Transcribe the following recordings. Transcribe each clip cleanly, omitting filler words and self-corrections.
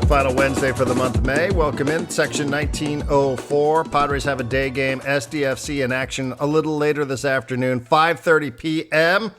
Final Wednesday for the month of May. Welcome in. Section 1904. Padres have a day game. SDFC in action a little later this afternoon, 5:30 p.m.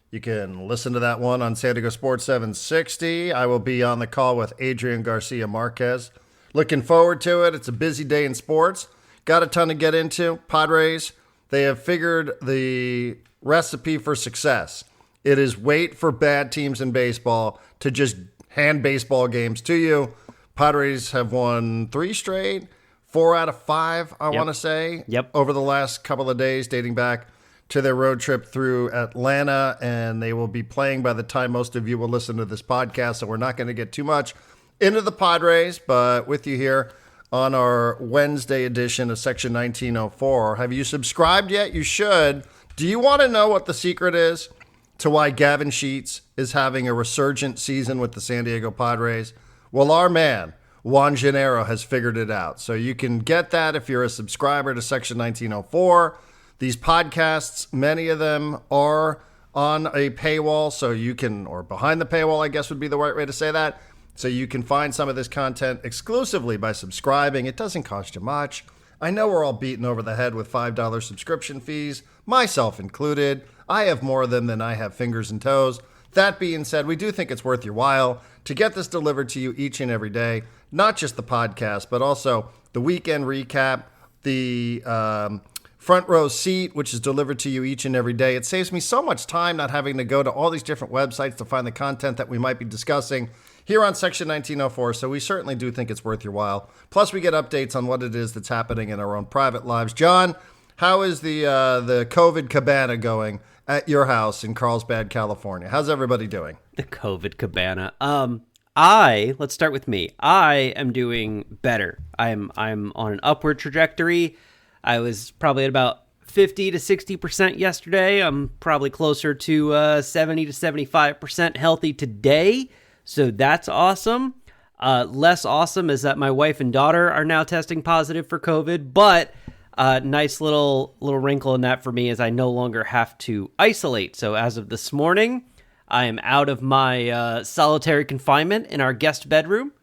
You can listen to that one on San Diego Sports 760. I will be on the call with Adrian Garcia Marquez. Looking forward to it. It's a busy day in sports. Got a ton to get into. Padres, they have figured the recipe for success. It is wait for bad teams in baseball to just hand baseball games to you. Padres have won 3 straight, 4 out of 5, I want to say, over the last couple of days, dating back to their road trip through Atlanta, and they will be playing by the time most of you will listen to this podcast, so we're not going to get too much into the Padres, but with you here on our Wednesday edition of Section 1904. Have you subscribed yet? You should. Do you want to know what the secret is to why Gavin Sheets is having a resurgent season with the San Diego Padres? Well, our man, Juan Gennaro, has figured it out. So you can get that if you're a subscriber to Section 1904. These podcasts, many of them are on a paywall, so you can, or behind the paywall, I guess would be the right way to say that. So you can find some of this content exclusively by subscribing. It doesn't cost you much. I know we're all beaten over the head with $5 subscription fees, myself included. I have more of them than I have fingers and toes. That being said, we do think it's worth your while to get this delivered to you each and every day, not just the podcast, but also the weekend recap, the front row seat, which is delivered to you each and every day. It saves me so much time not having to go to all these different websites to find the content that we might be discussing here on Section 1904, so we certainly do think it's worth your while. Plus, we get updates on what it is that's happening in our own private lives. John, how is the COVID cabana going at your house in Carlsbad, California? How's everybody doing? The COVID cabana. Let's start with me. I am doing better. I'm on an upward trajectory. I was probably at about 50 to 60% yesterday. I'm probably closer to 70 to 75% healthy today. So that's awesome. Less awesome is that my wife and daughter are now testing positive for COVID, but nice little wrinkle in that for me is I no longer have to isolate. So as of this morning, I am out of my solitary confinement in our guest bedroom.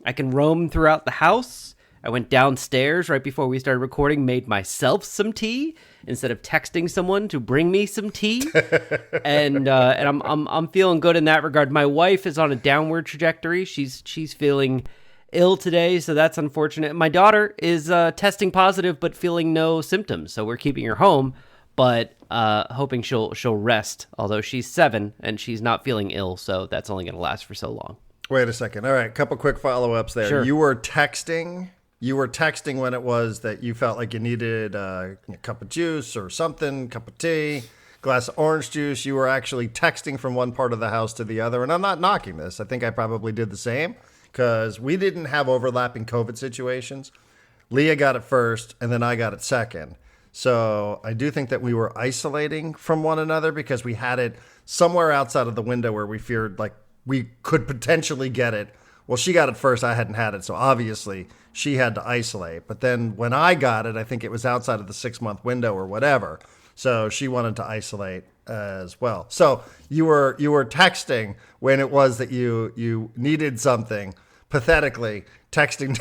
I can roam throughout the house. I went downstairs right before we started recording, made myself some tea instead of texting someone to bring me some tea, and I'm feeling good in that regard. My wife is on a downward trajectory. She's feeling ill today, so that's unfortunate. My daughter is testing positive but feeling no symptoms, so we're keeping her home, but hoping she'll rest. Although she's 7 and she's not feeling ill, so that's only going to last for so long. Wait a second. All right, a couple quick follow-ups there. Sure. You were texting when it was that you felt like you needed a cup of juice or something, cup of tea, glass of orange juice. You were actually texting from one part of the house to the other. And I'm not knocking this. I think I probably did the same because we didn't have overlapping COVID situations. Leah got it first and then I got it second. So I do think that we were isolating from one another because we had it somewhere outside of the window where we feared like we could potentially get it. Well, she got it first. I hadn't had it. So obviously she had to isolate. But then when I got it, I think it was outside of the 6-month window or whatever. So she wanted to isolate as well. So you were texting when it was that you needed something, pathetically texting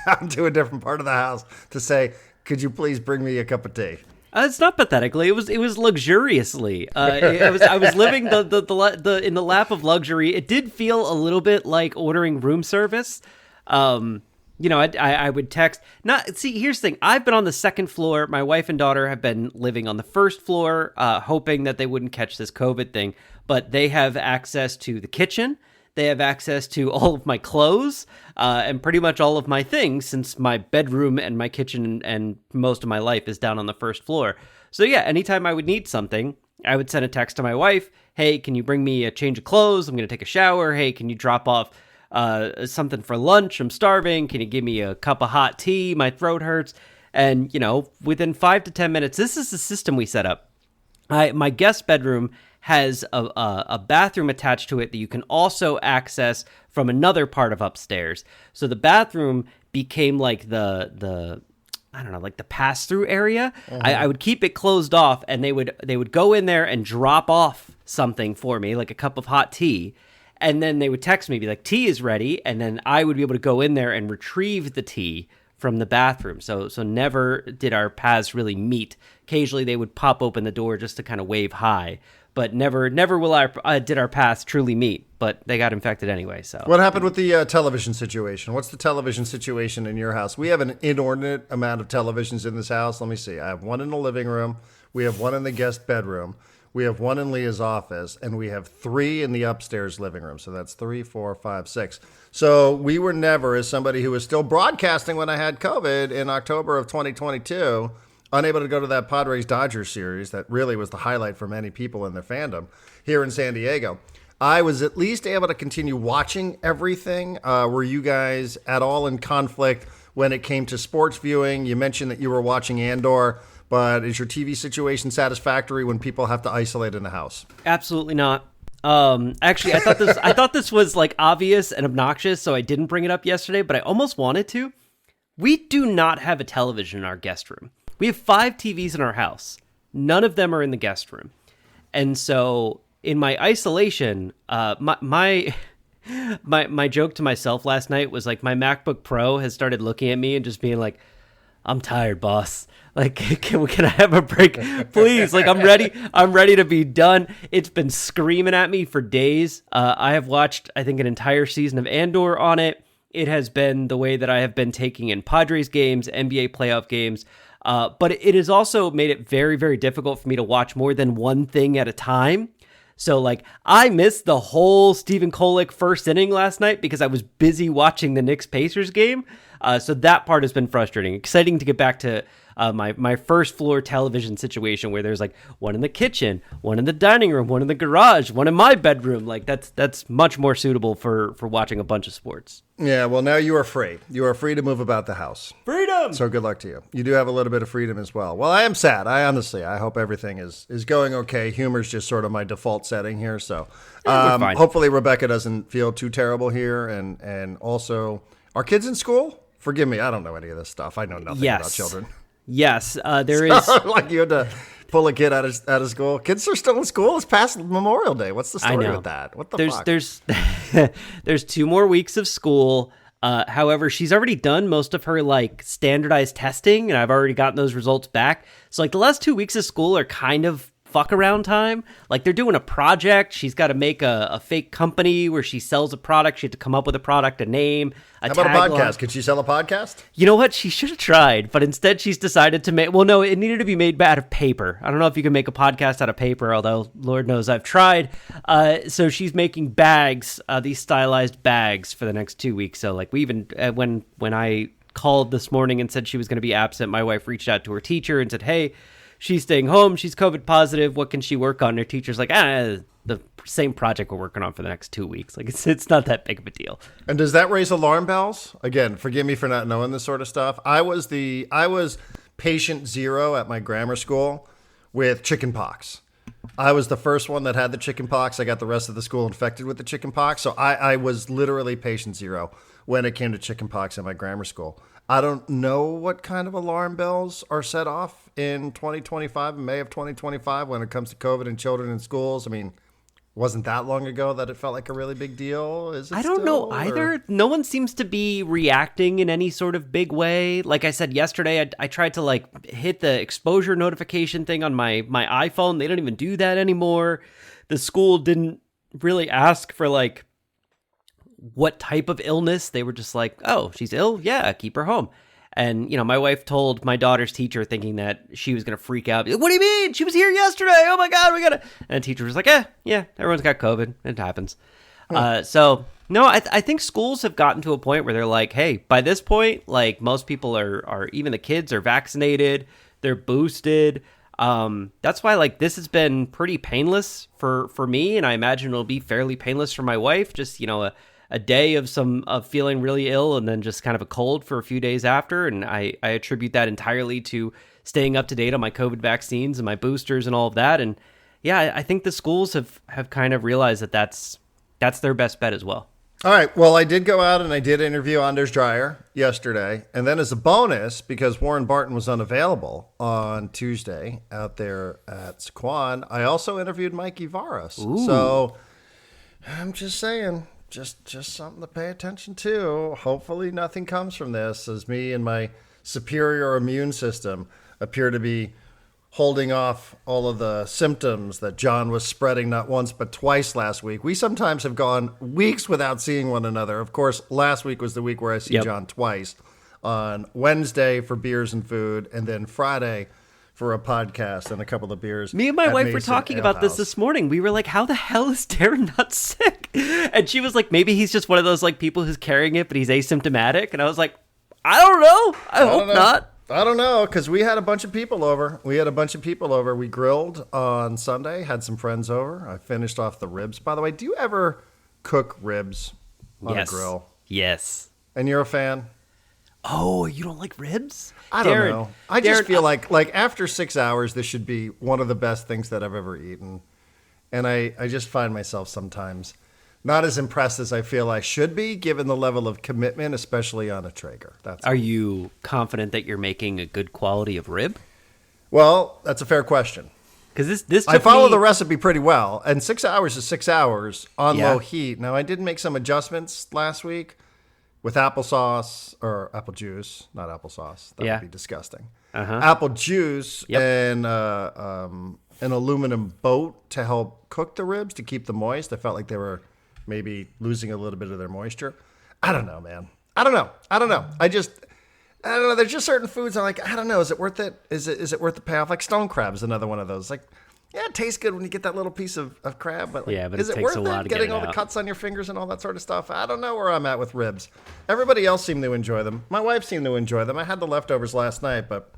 down to a different part of the house to say, could you please bring me a cup of tea? It's not pathetically. It was luxuriously. I was living the in the lap of luxury. It did feel a little bit like ordering room service. I would text. Here's the thing. I've been on the second floor. My wife and daughter have been living on the first floor, hoping that they wouldn't catch this COVID thing. But they have access to the kitchen. They have access to all of my clothes and pretty much all of my things since my bedroom and my kitchen and most of my life is down on the first floor. So yeah, anytime I would need something, I would send a text to my wife. Hey, can you bring me a change of clothes? I'm going to take a shower. Hey, can you drop off something for lunch? I'm starving. Can you give me a cup of hot tea? My throat hurts. And, within 5 to 10 minutes, this is the system we set up. My guest bedroom has a bathroom attached to it that you can also access from another part of upstairs. So the bathroom became like the pass-through area. Mm-hmm. I would keep it closed off, and they would go in there and drop off something for me, like a cup of hot tea. And then they would text me, be like, tea is ready. And then I would be able to go in there and retrieve the tea from the bathroom. So never did our paths really meet. Occasionally they would pop open the door just to kind of wave hi. But never did our paths truly meet. But they got infected anyway. So what happened with the television situation? What's the television situation in your house? We have an inordinate amount of televisions in this house. Let me see. I have one in the living room. We have one in the guest bedroom. We have one in Leah's office. And we have 3 in the upstairs living room. So that's 3, 4, 5, 6. So we were never, as somebody who was still broadcasting when I had COVID in October of 2022, unable to go to that Padres-Dodgers series that really was the highlight for many people in their fandom here in San Diego. I was at least able to continue watching everything. Were you guys at all in conflict when it came to sports viewing? You mentioned that you were watching Andor, but is your TV situation satisfactory when people have to isolate in the house? Absolutely not. Actually, I thought this was like obvious and obnoxious, so I didn't bring it up yesterday, but I almost wanted to. We do not have a television in our guest room. We have 5 TVs in our house. None of them are in the guest room. And so in my isolation, my joke to myself last night was like my MacBook Pro has started looking at me and just being like, I'm tired, boss. Like, can I have a break, please? Like, I'm ready to be done. It's been screaming at me for days. I have watched, I think, an entire season of Andor on it. It has been the way that I have been taking in Padres games, NBA playoff games. But it has also made it very, very difficult for me to watch more than one thing at a time. So, like, I missed the whole Stephen Kolek first inning last night because I was busy watching the Knicks-Pacers game. So that part has been frustrating. Exciting to get back to my first floor television situation where there's like one in the kitchen, one in the dining room, one in the garage, one in my bedroom. Like that's much more suitable for watching a bunch of sports. Yeah, well, now you are free. You are free to move about the house. Freedom! So good luck to you. You do have a little bit of freedom as well. Well, I am sad. I hope everything is going okay. Humor's just sort of my default setting here. So hopefully Rebecca doesn't feel too terrible here. And also, are kids in school? Forgive me, I don't know any of this stuff. I know nothing about children. Yes, there is. Like you had to pull a kid out of school. Kids are still in school. It's past Memorial Day. What's the story with that? What the fuck? There's 2 more weeks of school. However, she's already done most of her like standardized testing, and I've already gotten those results back. So like the last 2 weeks of school are kind of fuck around time. Like they're doing a project. She's got to make a fake company where she sells a product. She had to come up with a product, a name, How about a podcast? Could she sell a podcast? You know what? She should have tried, but instead she's decided to make... Well, no, it needed to be made out of paper. I don't know if you can make a podcast out of paper, although Lord knows I've tried. So she's making bags, these stylized bags for the next 2 weeks. So like we even... when I called this morning and said she was going to be absent, my wife reached out to her teacher and said, hey, she's staying home. She's COVID positive. What can she work on? And her teacher's like, the same project we're working on for the next 2 weeks. Like it's not that big of a deal. And does that raise alarm bells? Again, forgive me for not knowing this sort of stuff. I was patient 0 at my grammar school with chicken pox. I was the first one that had the chicken pox. I got the rest of the school infected with the chicken pox. So I was literally patient 0 when it came to chicken pox at my grammar school. I don't know what kind of alarm bells are set off in 2025, in May of 2025, when it comes to COVID and children in schools. I mean, wasn't that long ago that it felt like a really big deal? Is it I don't know either. Or? No one seems to be reacting in any sort of big way. Like I said yesterday, I tried to like hit the exposure notification thing on my iPhone. They don't even do that anymore. The school didn't really ask for like what type of illness. They were just like, oh, she's ill? Yeah, keep her home. And, my wife told my daughter's teacher thinking that she was going to freak out. What do you mean? She was here yesterday. Oh, my God, we got to... And the teacher was like, yeah, everyone's got COVID. It happens. So, no, I think schools have gotten to a point where they're like, hey, by this point, like, most people are even the kids are vaccinated. They're boosted. That's why, like, this has been pretty painless for me, and I imagine it'll be fairly painless for my wife. Just, a day of feeling really ill and then just kind of a cold for a few days after. And I attribute that entirely to staying up to date on my COVID vaccines and my boosters and all of that. And yeah, I think the schools have kind of realized that that's their best bet as well. All right. Well, I did go out and I did interview Anders Dreyer yesterday. And then as a bonus, because Warren Barton was unavailable on Tuesday out there at Saquon, I also interviewed Mike Ivaras. Ooh. So... I'm just saying, just something to pay attention to. Hopefully nothing comes from this, as me and my superior immune system appear to be holding off all of the symptoms that John was spreading not once but twice last week. We sometimes have gone weeks without seeing one another. Of course, last week was the week where I see John twice, on Wednesday for beers and food, and then Friday for a podcast and a couple of beers. Me and my wife were talking about this morning. We were like, how the hell is Darren not sick? And she was like, maybe he's just one of those like people who's carrying it, but he's asymptomatic. And I was like, I don't know. I hope not. I don't know, because we had a bunch of people over. We grilled on Sunday, had some friends over. I finished off the ribs. By the way, do you ever cook ribs on a grill? Yes. And you're a fan? Oh, you don't like ribs? I don't know. I just feel like after 6 hours, this should be one of the best things that I've ever eaten. And I just find myself sometimes not as impressed as I feel I should be, given the level of commitment, especially on a Traeger. Are you confident that you're making a good quality of rib? Well, that's a fair question. Because this I follow the recipe pretty well, and 6 hours is 6 hours on low heat. Now, I did make some adjustments last week with applesauce, or apple juice, not applesauce. That would be disgusting. Apple juice and an aluminum boat to help cook the ribs, to keep them moist. I felt like they were maybe losing a little bit of their moisture. I don't know, man. I don't know. I don't know. There's just certain foods I'm like, I don't know. Is it worth it? Is it worth the payoff? Like stone crab is another one of those. Like, yeah, it tastes good when you get that little piece of crab, but, like, but is it worth it? Getting all the cuts on your fingers and all that sort of stuff. I don't know where I'm at with ribs. Everybody else seemed to enjoy them. My wife seemed to enjoy them. I had the leftovers last night, but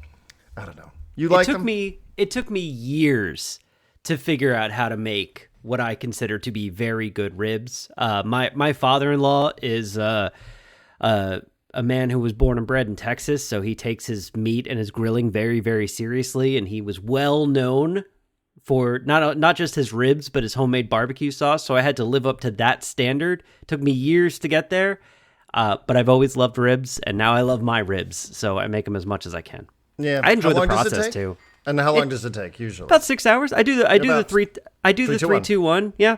I don't know. You like them? It took me years to figure out how to make what I consider to be very good ribs. My father-in-law is a man who was born and bred in Texas, so he takes his meat and his grilling very, very seriously, and he was well known for not just his ribs, but his homemade barbecue sauce. So I had to live up to that standard. It took me years to get there, but I've always loved ribs, and now I love my ribs, so I make them as much as I can. Yeah, I enjoy the process too. And how long does it take usually? About 6 hours. I do the 3-2-1. Yeah.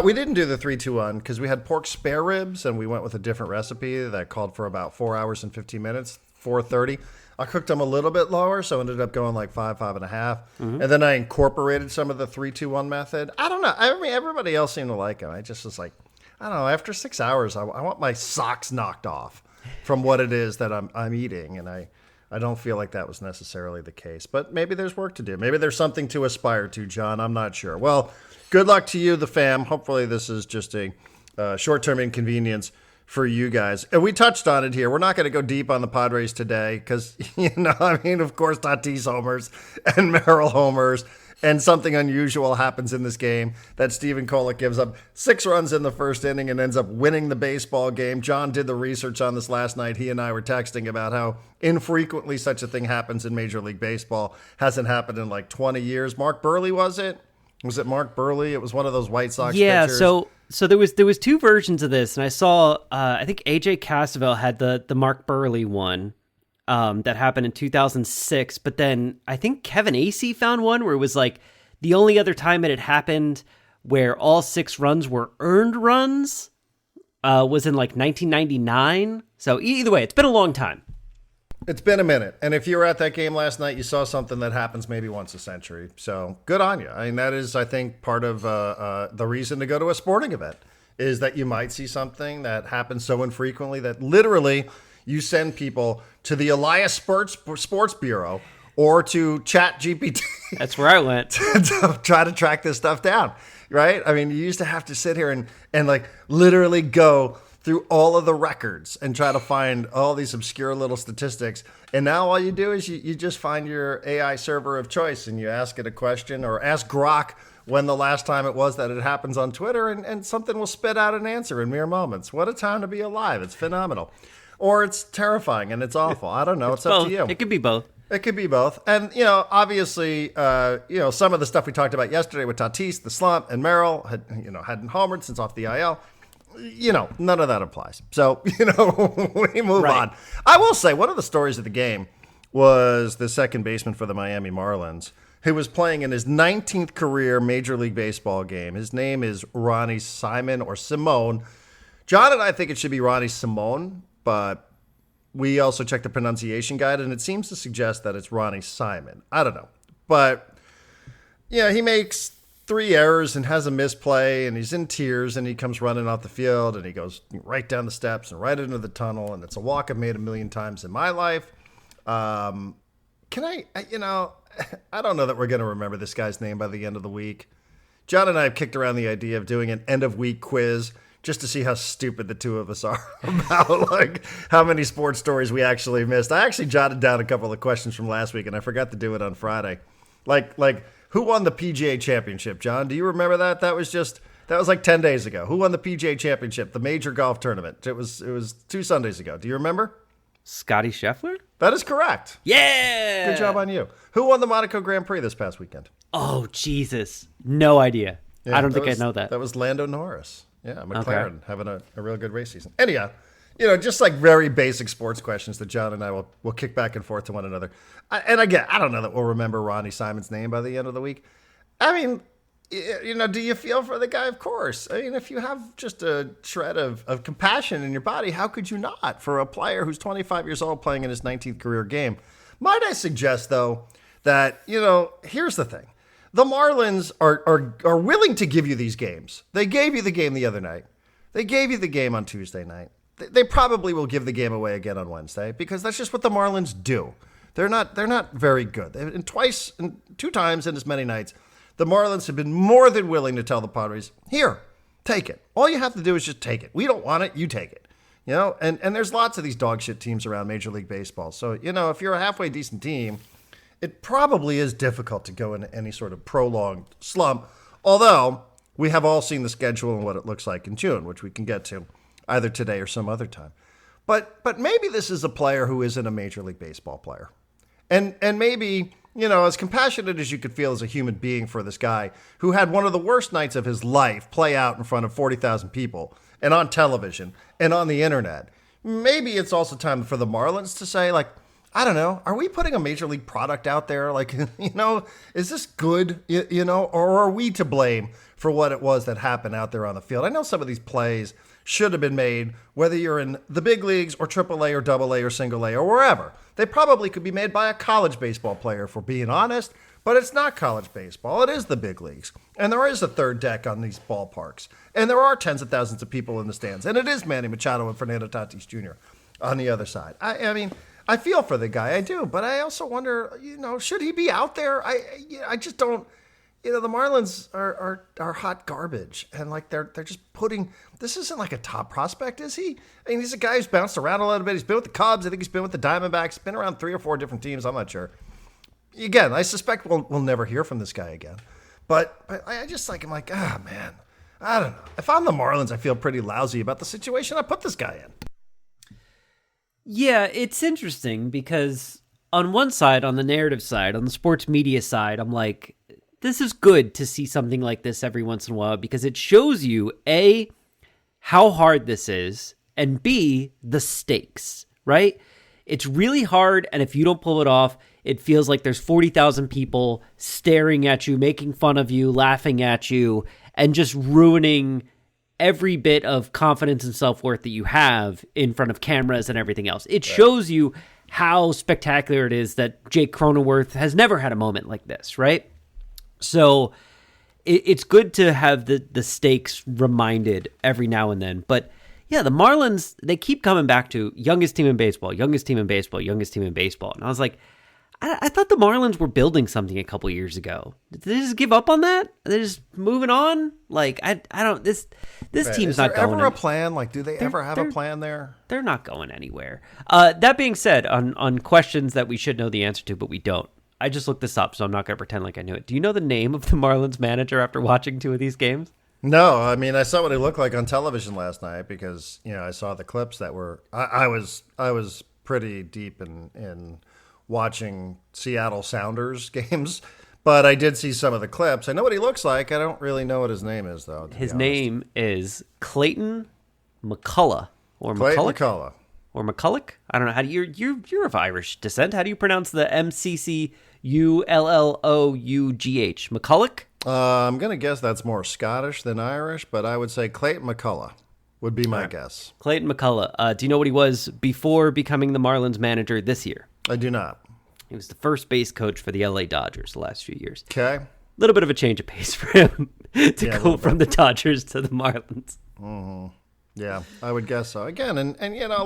We didn't do the 3-2-1 because we had pork spare ribs, and we went with a different recipe that called for about 4 hours and 15 minutes, 4:30. I cooked them a little bit lower, so ended up going like 5.5. And then I incorporated some of the 3-2-1 method. I don't know. I mean, everybody else seemed to like it. I just was like, I don't know. After 6 hours, I want my socks knocked off from what it is that I'm eating, and I don't feel like that was necessarily the case. But maybe there's work to do. Maybe there's something to aspire to, John. I'm not sure. Well, good luck to you, the fam. Hopefully this is just a short-term inconvenience for you guys. And we touched on it here. We're not going to go deep on the Padres today because, of course, Tatis homers and Merrill homers. And something unusual happens in this game that Stephen Kolek gives up 6 runs in the first inning and ends up winning the baseball game. John did the research on this last night. He and I were texting about how infrequently such a thing happens in Major League Baseball. Hasn't happened in like 20 years. Mark Burley, was it? Was it Mark Burley? It was one of those White Sox pitchers. So there was 2 versions of this, and I saw I think AJ Cassavell had the Mark Burley one. That happened in 2006, but then I think Kevin Acee found one where it was like the only other time it had happened where all 6 runs were earned runs was in like 1999. So either way, it's been a long time. It's been a minute. And if you were at that game last night, you saw something that happens maybe once a century. So good on you. I mean, that is, I think, part of the reason to go to a sporting event is that you might see something that happens so infrequently that literally you send people to the Elias Sports Bureau or to ChatGPT. That's where I went. to try to track this stuff down, right? I mean, you used to have to sit here and like literally go through all of the records and try to find all these obscure little statistics. And now all you do is you just find your AI server of choice and you ask it a question, or ask Grok when the last time it was that it happens on Twitter, and something will spit out an answer in mere moments. What a time to be alive. It's phenomenal. Or it's terrifying and it's awful. I don't know. It's up to you. It could be both. It could be both. And, obviously, some of the stuff we talked about yesterday with Tatis, the slump, and Merrill hadn't homered since off the IL. None of that applies. So, we move on. I will say one of the stories of the game was the second baseman for the Miami Marlins, who was playing in his 19th career Major League Baseball game. His name is Ronny Simon or Simone. John and I think it should be Ronny Simone, but we also checked the pronunciation guide, and it seems to suggest that it's Ronny Simon. I don't know. But, yeah, he makes 3 errors and has a misplay, and he's in tears, and he comes running off the field, and he goes right down the steps and right into the tunnel, and it's a walk I've made a million times in my life. I don't know that we're going to remember this guy's name by the end of the week. John and I have kicked around the idea of doing an end-of-week quiz just to see how stupid the two of us are about like how many sports stories we actually missed. I actually jotted down a couple of questions from last week, and I forgot to do it on Friday. Like who won the PGA Championship, John? Do you remember that? That was like 10 days ago. Who won the PGA Championship, the major golf tournament? It was 2 Sundays ago. Do you remember? Scotty Scheffler? That is correct. Yeah! Good job on you. Who won the Monaco Grand Prix this past weekend? Oh, Jesus. No idea. Yeah, I don't think I know that. That was Lando Norris. Yeah, McLaren having a real good race season. Anyhow, just like very basic sports questions that John and I will kick back and forth to one another. And again, I don't know that we'll remember Ronny Simon's name by the end of the week. I mean, do you feel for the guy? Of course. I mean, if you have just a shred of compassion in your body, how could you not for a player who's 25 years old playing in his 19th career game? Might I suggest, though, that, here's the thing. The Marlins are willing to give you these games. They gave you the game the other night. They gave you the game on Tuesday night. They probably will give the game away again on Wednesday because that's just what the Marlins do. They're not very good. And 2 times in as many nights, the Marlins have been more than willing to tell the Padres, here, take it. All you have to do is just take it. We don't want it. You take it. And there's lots of these dog shit teams around Major League Baseball. So, if you're a halfway decent team, it probably is difficult to go into any sort of prolonged slump, although we have all seen the schedule and what it looks like in June, which we can get to either today or some other time. But maybe this is a player who isn't a Major League Baseball player. And maybe, as compassionate as you could feel as a human being for this guy who had one of the worst nights of his life play out in front of 40,000 people and on television and on the internet, maybe it's also time for the Marlins to say, like, I don't know. Are we putting a major league product out there? Like, is this good? Or are we to blame for what it was that happened out there on the field? I know some of these plays should have been made, whether you're in the big leagues or AAA or AA or single A or wherever. They probably could be made by a college baseball player, if we're being honest, but it's not college baseball. It is the big leagues. And there is a third deck on these ballparks. And there are tens of thousands of people in the stands. And it is Manny Machado and Fernando Tatis Jr. on the other side. I mean, I feel for the guy, I do, but I also wonder, should he be out there? I just don't. The Marlins are hot garbage, and like they're just putting. This isn't like a top prospect, is he? I mean, he's a guy who's bounced around a little bit. He's been with the Cubs. I think he's been with the Diamondbacks. Been around 3 or 4 different teams. I'm not sure. Again, I suspect we'll never hear from this guy again. But I just I'm like, man, I don't know. If I'm the Marlins, I feel pretty lousy about the situation I put this guy in. Yeah, it's interesting because on one side, on the narrative side, on the sports media side, I'm like, this is good to see something like this every once in a while because it shows you, A, how hard this is, and B, the stakes, right? It's really hard, and if you don't pull it off, it feels like there's 40,000 people staring at you, making fun of you, laughing at you, and just ruining every bit of confidence and self-worth that you have in front of cameras and everything else. It shows you how spectacular it is that Jake Cronenworth has never had a moment like this, right? So it's good to have the stakes reminded every now and then. But yeah, the Marlins, they keep coming back to youngest team in baseball, youngest team in baseball, youngest team in baseball. And I was like, I thought the Marlins were building something a couple years ago. Did they just give up on that? Are they just moving on? Like, I don't, this team's not going. Is there ever a plan? Like, do they ever have a plan there? They're not going anywhere. That being said, on questions that we should know the answer to, but we don't. I just looked this up, so I'm not going to pretend like I knew it. Do you know the name of the Marlins manager after watching 2 of these games? No, I mean, I saw what he looked like on television last night because, I saw the clips that were, I was pretty deep in watching Seattle Sounders games, but I did see some of the clips. I know what he looks like. I don't really know what his name is, though. His name is Clayton McCullough or McCullough. Or McCulloch? I don't know. How do you're of Irish descent. How do you pronounce the MCCULLOCH? Ullough. McCulloch? I'm going to guess that's more Scottish than Irish, but I would say Clayton McCullough would be my guess. Clayton McCullough. Do you know what he was before becoming the Marlins manager this year? I do not. He was the first base coach for the LA Dodgers the last few years. Okay. A little bit of a change of pace for him to go from the Dodgers to the Marlins. Mm-hmm. Yeah, I would guess so. Again, and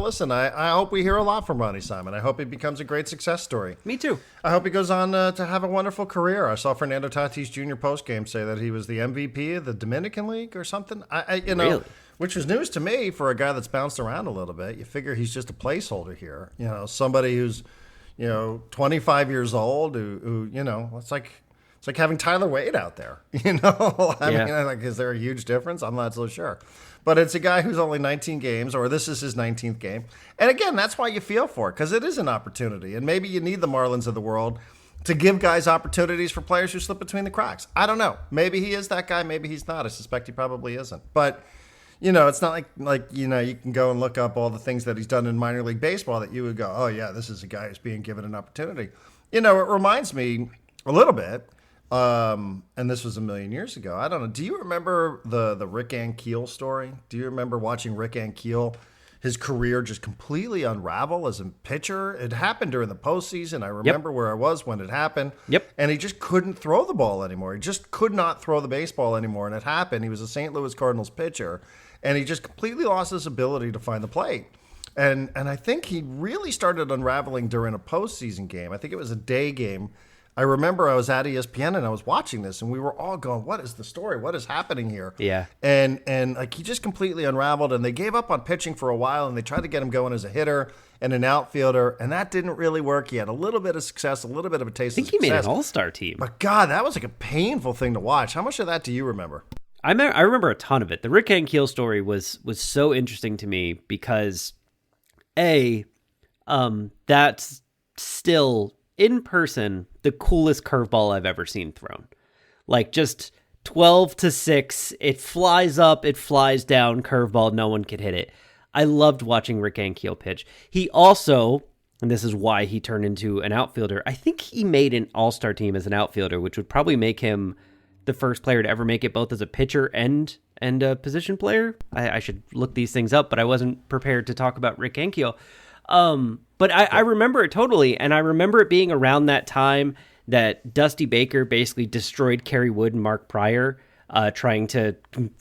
listen, I hope we hear a lot from Ronny Simon. I hope he becomes a great success story. Me too. I hope he goes on to have a wonderful career. I saw Fernando Tatis Jr. postgame say that he was the MVP of the Dominican League or something. Really? Which was news to me for a guy that's bounced around a little bit. You figure he's just a placeholder here. Somebody who's 25 years old who it's like having Tyler Wade out there. I mean, is there a huge difference? I'm not so sure. But it's a guy who's only 19 games, or this is his 19th game. And again, that's why you feel for it, because it is an opportunity. And maybe you need the Marlins of the world to give guys opportunities for players who slip between the cracks. I don't know. Maybe he is that guy. Maybe he's not. I suspect he probably isn't. But, it's not like you can go and look up all the things that he's done in minor league baseball that you would go, oh, yeah, this is a guy who's being given an opportunity. It reminds me a little bit. And this was a million years ago. I don't know. Do you remember the Rick Ankiel story? Do you remember watching Rick Ankiel, his career just completely unravel as a pitcher? It happened during the postseason. I remember where I was when it happened. Yep. And he just couldn't throw the ball anymore. He just could not throw the baseball anymore. And it happened. He was a St. Louis Cardinals pitcher, and he just completely lost his ability to find the plate. And I think he really started unraveling during a postseason game. I think it was a day game. I remember I was at ESPN and I was watching this, and we were all going, what is the story? What is happening here? Yeah. And he just completely unraveled, and they gave up on pitching for a while, and they tried to get him going as a hitter and an outfielder, and that didn't really work. He had a little bit of success, a little bit of a taste of success. I think he made an all-star team. But God, that was like a painful thing to watch. How much of that do you remember? I remember a ton of it. The Rick Ankiel story was so interesting to me because, that's still in person the coolest curveball I've ever seen thrown. Like just 12-6, it flies up, it flies down, curveball, no one could hit it. I loved watching Rick Ankiel pitch. He also, and this is why he turned into an outfielder, I think he made an all-star team as an outfielder, which would probably make him the first player to ever make it both as a pitcher and a position player. I should look these things up, but I wasn't prepared to talk about Rick Ankiel. But I remember it totally, and I remember it being around that time that Dusty Baker basically destroyed Kerry Wood and Mark Pryor, trying to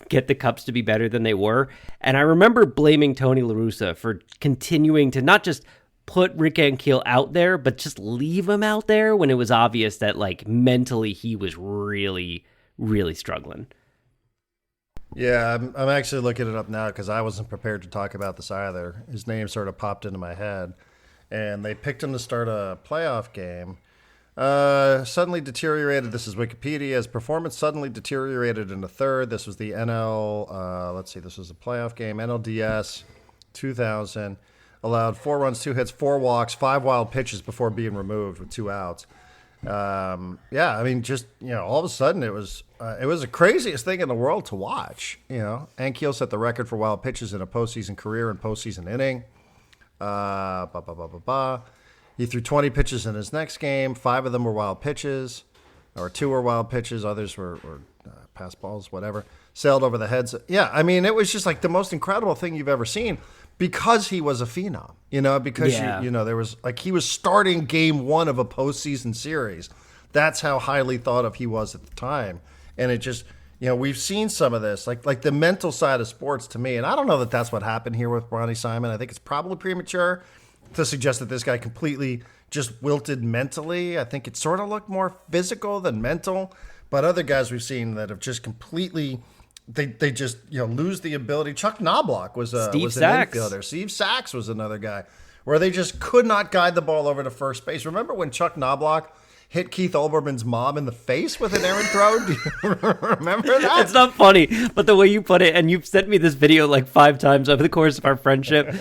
get the Cubs to be better than they were. And I remember blaming Tony La Russa for continuing to not just put Rick Ankiel out there, but just leave him out there when it was obvious that mentally he was really, really struggling. Yeah, I'm actually looking it up now because I wasn't prepared to talk about this either. His name sort of popped into my head, and they picked him to start a playoff game. Suddenly deteriorated. This is Wikipedia. His performance suddenly deteriorated in the third. This was the this was a playoff game. NLDS 2000. Allowed 4 runs, 2 hits, 4 walks, 5 wild pitches before being removed with 2 outs. All of a sudden it was the craziest thing in the world to watch. Ankiel set the record for wild pitches in a postseason career and postseason inning. He threw 20 pitches in his next game. 5 of them were wild pitches, or 2 were wild pitches. Others were pass balls, whatever. Sailed over the heads. Yeah, I mean, it was just like the most incredible thing you've ever seen because he was a phenom, there was he was starting game 1 of a postseason series. That's how highly thought of he was at the time. And it just, we've seen some of this, like the mental side of sports to me. And I don't know that that's what happened here with Ronny Simon. I think it's probably premature to suggest that this guy completely just wilted mentally. I think it sort of looked more physical than mental. But other guys we've seen that have just completely, they just lose the ability. Chuck Knobloch was an infielder. Steve Sachs was another guy where they just could not guide the ball over to first base. Remember when Chuck Knobloch hit Keith Olbermann's mom in the face with an errant throw? Do you remember that? It's not funny, but the way you put it, and you've sent me this video 5 times over the course of our friendship.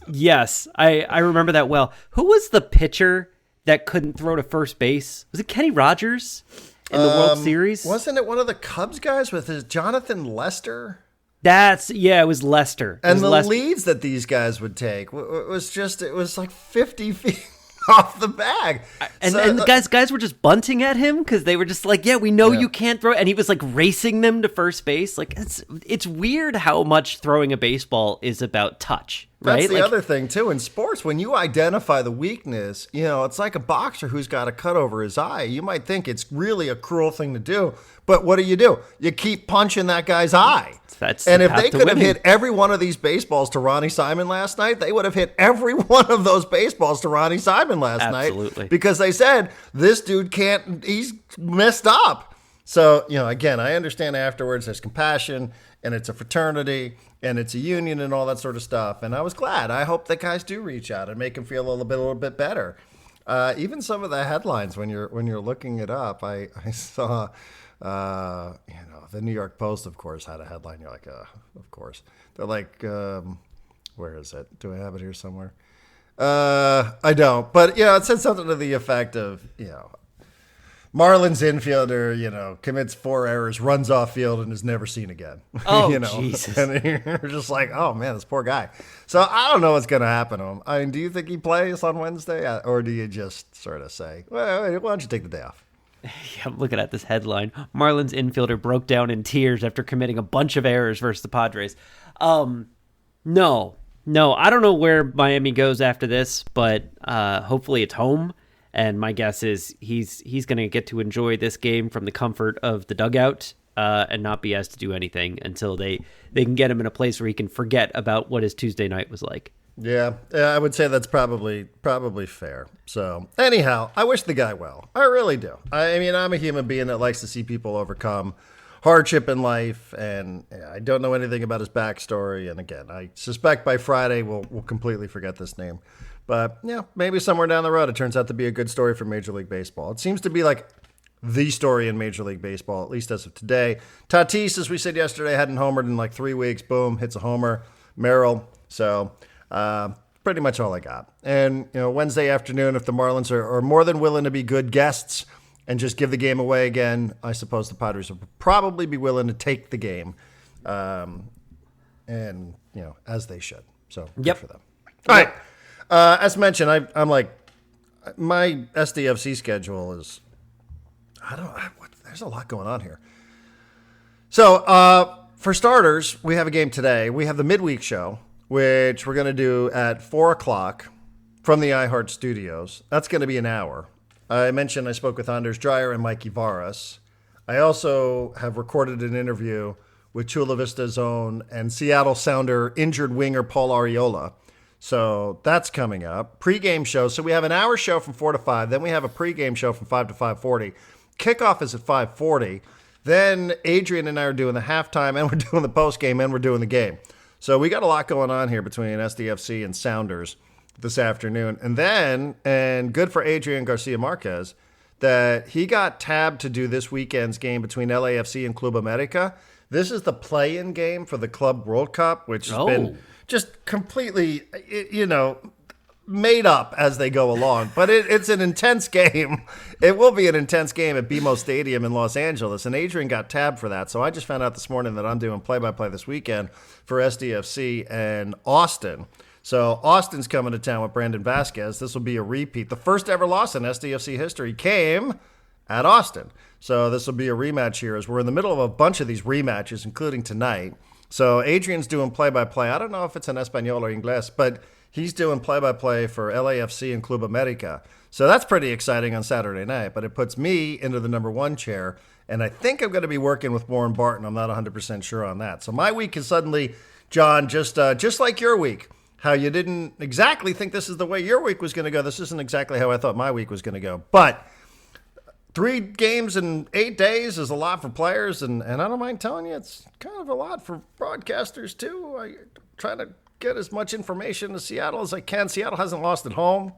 Yes, I remember that well. Who was the pitcher that couldn't throw to first base? Was it Kenny Rogers in the World Series? Wasn't it one of the Cubs guys with his Jonathan Lester? It was Lester. And the leads that these guys would take, it was like 50 feet. off the bag. And the guys were just bunting at him because they were just like, yeah, we know you can't throw. And he was like racing them to first base. Like, it's weird how much throwing a baseball is about touch. Right? That's the other thing, too. In sports, when you identify the weakness, it's like a boxer who's got a cut over his eye. You might think it's really a cruel thing to do, but what do? You keep punching that guy's eye. And if they could have hit every one of these baseballs to Ronny Simon last night, they would have hit every one of those baseballs to Ronny Simon last night. Because they said, this dude can't, he's messed up. So, again, I understand afterwards there's compassion, and it's a fraternity, and it's a union and all that sort of stuff. And I was glad. I hope that guys do reach out and make them feel a little bit better. Even some of the headlines when you're looking it up, I saw, the New York Post, of course, had a headline. You're like, of course. They're like, where is it? Do I have it here somewhere? I don't. But, it said something to the effect of, Marlins infielder, commits 4 errors, runs off field, and is never seen again. Oh, Jesus. And you're just like, oh, man, this poor guy. So I don't know what's going to happen to him. I mean, do you think he plays on Wednesday? Or do you just sort of say, well, why don't you take the day off? Yeah, I'm looking at this headline. Marlins infielder broke down in tears after committing a bunch of errors versus the Padres. No, I don't know where Miami goes after this, but hopefully it's home. And my guess is he's going to get to enjoy this game from the comfort of the dugout and not be asked to do anything until they can get him in a place where he can forget about what his Tuesday night was like. Yeah, I would say that's probably fair. So anyhow, I wish the guy well. I really do. I mean, I'm a human being that likes to see people overcome hardship in life, and I don't know anything about his backstory. And again, I suspect by Friday we'll completely forget this name. But maybe somewhere down the road it turns out to be a good story for Major League Baseball. It seems to be like the story in Major League Baseball, at least as of today. Tatis, as we said yesterday, hadn't homered in like 3 weeks. Boom, hits a homer. Merrill. So pretty much all I got. And Wednesday afternoon, if the Marlins are more than willing to be good guests and just give the game away again, I suppose the Padres will probably be willing to take the game, and as they should. So good for them. All right. As mentioned, I'm like, my SDFC schedule is, there's a lot going on here. So for starters, we have a game today. We have the midweek show, which we're going to do at 4 o'clock from the iHeart Studios. That's going to be an hour. I mentioned I spoke with Anders Dreyer and Mikey Varas. I also have recorded an interview with Chula Vista's own and Seattle Sounder injured winger Paul Arriola. So that's coming up. Pre-game show. So we have an hour show from 4 to 5. Then we have a pre-game show from 5 to 5:40. Kickoff is at 5:40. Then Adrian and I are doing the halftime, and we're doing the post-game, and we're doing the game. So we got a lot going on here between SDFC and Sounders this afternoon. And then, and good for Adrian Garcia Marquez, that he got tabbed to do this weekend's game between LAFC and Club America. This is the play-in game for the Club World Cup, which has been just completely, made up as they go along. But it's an intense game. It will be an intense game at BMO Stadium in Los Angeles. And Adrian got tabbed for that. So I just found out this morning that I'm doing play-by-play this weekend for SDFC and Austin. So Austin's coming to town with Brandon Vasquez. This will be a repeat. The first ever loss in SDFC history came at Austin. So this will be a rematch here as we're in the middle of a bunch of these rematches, including tonight. So Adrian's doing play-by-play. I don't know if it's in Espanol or Ingles, but he's doing play-by-play for LAFC and Club America. So that's pretty exciting on Saturday night, but it puts me into the number 1 chair, and I think I'm going to be working with Warren Barton. I'm not 100% sure on that. So my week is suddenly, John, just like your week, how you didn't exactly think this is the way your week was going to go. This isn't exactly how I thought my week was going to go. But 3 games in 8 days is a lot for players, and I don't mind telling you, it's kind of a lot for broadcasters, too. I try to get as much information to Seattle as I can. Seattle hasn't lost at home.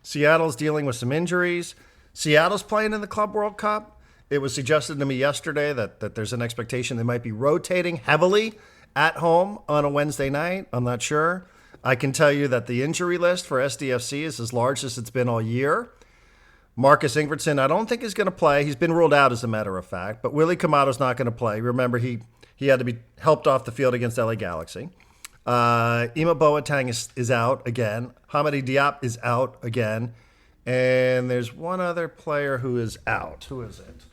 Seattle's dealing with some injuries. Seattle's playing in the Club World Cup. It was suggested to me yesterday that there's an expectation they might be rotating heavily at home on a Wednesday night. I'm not sure. I can tell you that the injury list for SDFC is as large as it's been all year. Marcus Ingvartson, I don't think is going to play. He's been ruled out, as a matter of fact. But Willie Camado's not going to play. Remember, he had to be helped off the field against LA Galaxy. Ima Boateng is out again. Hamadi Diop is out again. And there's one other player who is out. Who is it?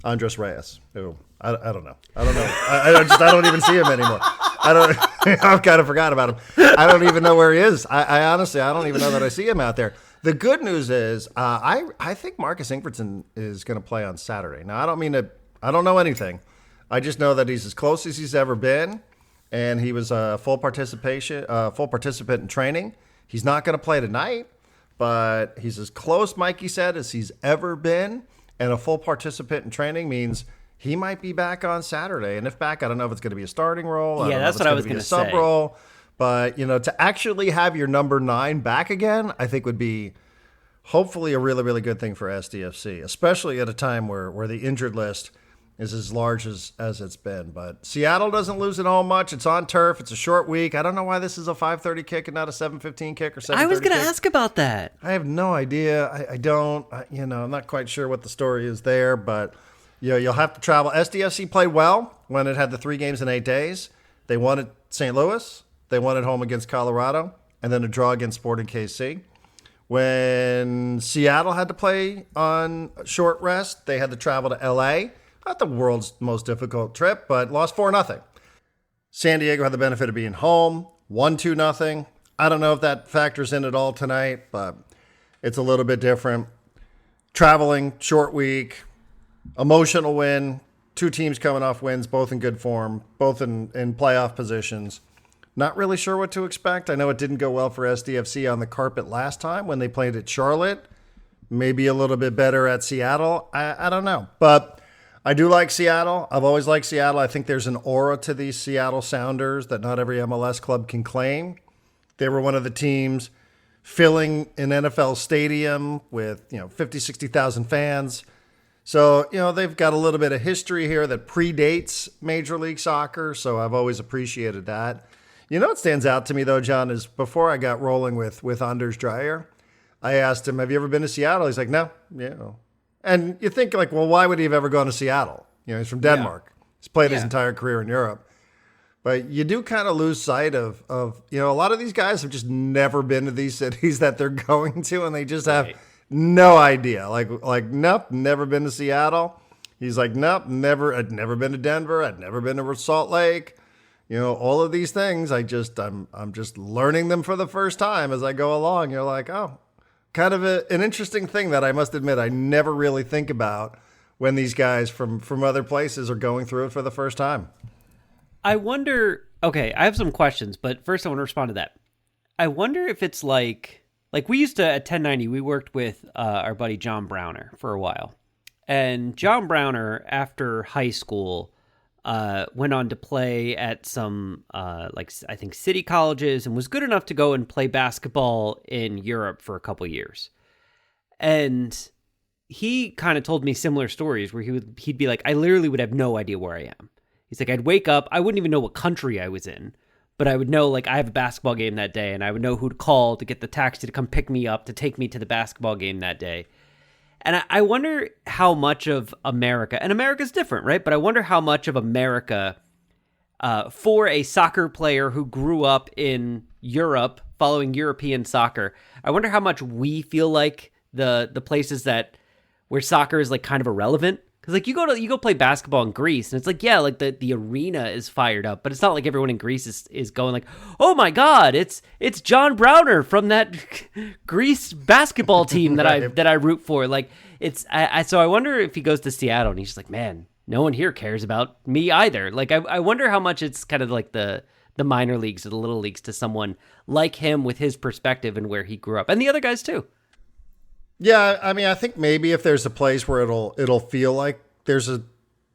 Andres Reyes. Who I don't know. I don't even see him anymore. I've kind of forgot about him. I don't even know where he is. I honestly don't even know that I see him out there. The good news is I think Marcus Ingvartson is going to play on Saturday. Now I don't know anything. I just know that he's as close as he's ever been, and he was a full participant in training. He's not going to play tonight, but he's as close, Mikey said, as he's ever been. And a full participant in training means he might be back on Saturday. And if back, I don't know if it's going to be a starting role. Yeah, that's what I was going to say. Sub role. But, to actually have your number 9 back again, I think would be hopefully a really, really good thing for SDFC, especially at a time where the injured list is as large as it's been. But Seattle doesn't lose at home much. It's on turf. It's a short week. I don't know why this is a 5:30 kick and not a 7:15 kick or 7:30 I was going to kick. ask about that. I have no idea. I don't. I'm not quite sure what the story is there, but you'll have to travel. SDFC played well when it had the 3 games in 8 days. They won at St. Louis. They won at home against Colorado, and then a draw against Sporting KC. When Seattle had to play on short rest, they had to travel to LA. Not the world's most difficult trip, but lost 4-0. San Diego had the benefit of being home, won 2-0. I don't know if that factors in at all tonight, but it's a little bit different. Traveling, short week, emotional win, 2 teams coming off wins, both in good form, both in playoff positions. Not really sure what to expect. I know it didn't go well for SDFC on the carpet last time when they played at Charlotte. Maybe a little bit better at Seattle. I don't know. But I do like Seattle. I've always liked Seattle. I think there's an aura to these Seattle Sounders that not every MLS club can claim. They were one of the teams filling an NFL stadium with 50, 60,000 fans. So, they've got a little bit of history here that predates Major League Soccer. So I've always appreciated that. What stands out to me, though, John, is before I got rolling with Anders Dreyer, I asked him, have you ever been to Seattle? He's like, no. And you think, well, why would he have ever gone to Seattle? He's from Denmark. Yeah. He's played his entire career in Europe. But you do kind of lose sight of a lot of these guys have just never been to these cities that they're going to, and they just have no idea. Like, nope, never been to Seattle. He's like, nope, I'd never been to Denver. I'd never been to Salt Lake. All of these things, I'm just learning them for the first time as I go along. You're like, oh, kind of an interesting thing that I must admit I never really think about when these guys from other places are going through it for the first time. I wonder, okay, I have some questions, but first I want to respond to that. I wonder if it's like we used to, at 1090, we worked with our buddy John Browner for a while. And John Browner, after high school, went on to play at some, I think, city colleges and was good enough to go and play basketball in Europe for a couple years. And he kind of told me similar stories where he'd be like, I literally would have no idea where I am. He's like, I'd wake up, I wouldn't even know what country I was in, but I would know, I have a basketball game that day, and I would know who to call to get the taxi to come pick me up to take me to the basketball game that day. And I wonder how much of America, and America's different, right? But I wonder how much of America, for a soccer player who grew up in Europe, following European soccer, I wonder how much we feel like the places where soccer is kind of irrelevant. Because you go play basketball in Greece, and it's the arena is fired up, but it's not like everyone in Greece is going oh my God, it's John Browner from that Greece basketball team that I root for. So I wonder if he goes to Seattle and he's just like, man, no one here cares about me either. I wonder how much it's kind of like the minor leagues or the little leagues to someone like him with his perspective and where he grew up, and the other guys too. Yeah, I mean, I think maybe if there's a place where it'll feel like there's a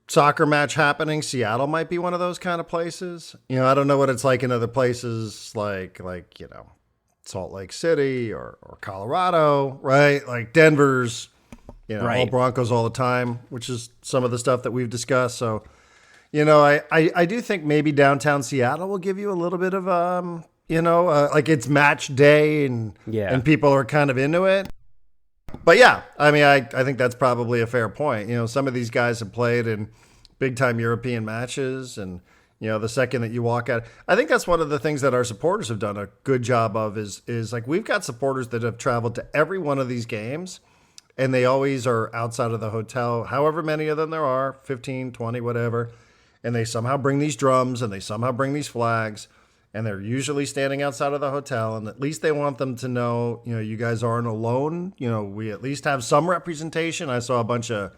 soccer match happening, Seattle might be one of those kind of places. I don't know what it's like in other places like Salt Lake City or Colorado, right? Like Denver's, right. All Broncos all the time, which is some of the stuff that we've discussed. So, I do think maybe downtown Seattle will give you a little bit of, it's match day and people are kind of into it. But yeah, I mean, I think that's probably a fair point. Some of these guys have played in big time European matches, and the second that you walk out. I think that's one of the things that our supporters have done a good job of is like we've got supporters that have traveled to every one of these games, and they always are outside of the hotel, however many of them there are, 15, 20, whatever, and they somehow bring these drums and they somehow bring these flags, and they're usually standing outside of the hotel, and at least they want them to know, you guys aren't alone. We at least have some representation. I saw a bunch of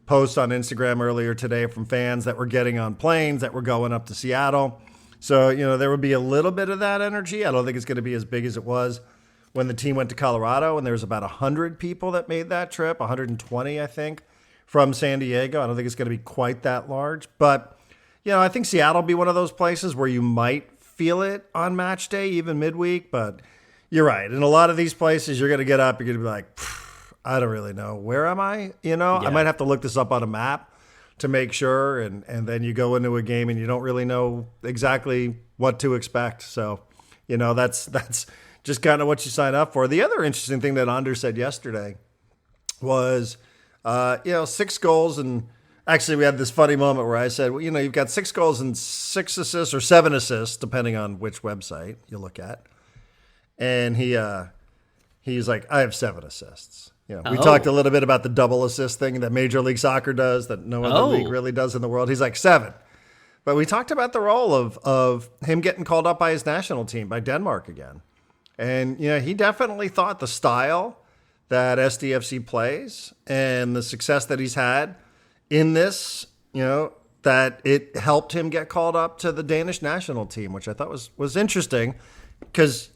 posts on Instagram earlier today from fans that were getting on planes that were going up to Seattle. So, there would be a little bit of that energy. I don't think it's going to be as big as it was when the team went to Colorado, and there was about 100 people that made that trip, 120, I think, from San Diego. I don't think it's going to be quite that large. But, I think Seattle will be one of those places where you might feel it on match day, even midweek. But you're right. In a lot of these places, you're going to get up, you're going to be like, I don't really know. Where am I? I might have to look this up on a map to make sure. And then you go into a game and you don't really know exactly what to expect. So, that's just kind of what you sign up for. The other interesting thing that Anders said yesterday was, 6 goals. And actually, we had this funny moment where I said, well, you've got 6 goals and 6 assists or 7 assists, depending on which website you look at. And he's like, I have 7 assists. We talked a little bit about the double assist thing that Major League Soccer does that no other league really does in the world. He's like 7. But we talked about the role of him getting called up by his national team, by Denmark again. And, he definitely thought the style that SDFC plays and the success that he's had in this, that it helped him get called up to the Danish national team, which I thought was interesting because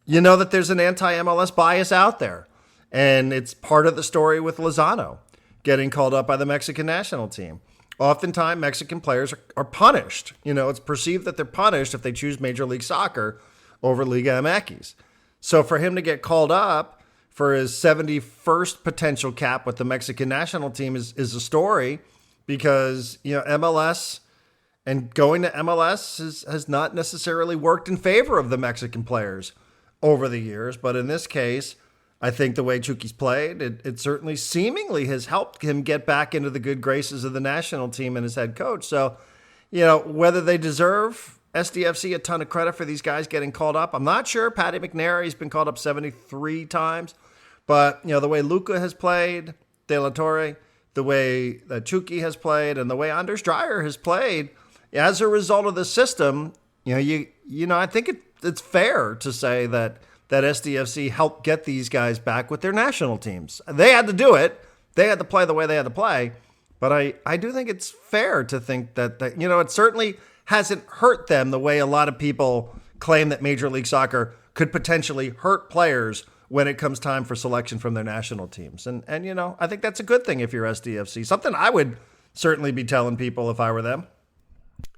that there's an anti-MLS bias out there. And it's part of the story with Lozano getting called up by the Mexican national team. Oftentimes, Mexican players are punished. It's perceived that they're punished if they choose Major League Soccer over Liga MX. So for him to get called up for his 71st potential cap with the Mexican national team is a story because, MLS and going to MLS has not necessarily worked in favor of the Mexican players over the years. But in this case, I think the way Chucky's played, it certainly seemingly has helped him get back into the good graces of the national team and his head coach. So, whether they deserve SDFC a ton of credit for these guys getting called up, I'm not sure. Patty McNary's been called up 73 times. But, the way Luca has played, De La Torre, the way that Chucky has played, and the way Anders Dreyer has played, as a result of the system, I think it's fair to say that SDFC helped get these guys back with their national teams. They had to do it. They had to play the way they had to play. But I do think it's fair to think that it certainly hasn't hurt them the way a lot of people claim that Major League Soccer could potentially hurt players when it comes time for selection from their national teams. And I think that's a good thing if you're SDFC. Something I would certainly be telling people if I were them.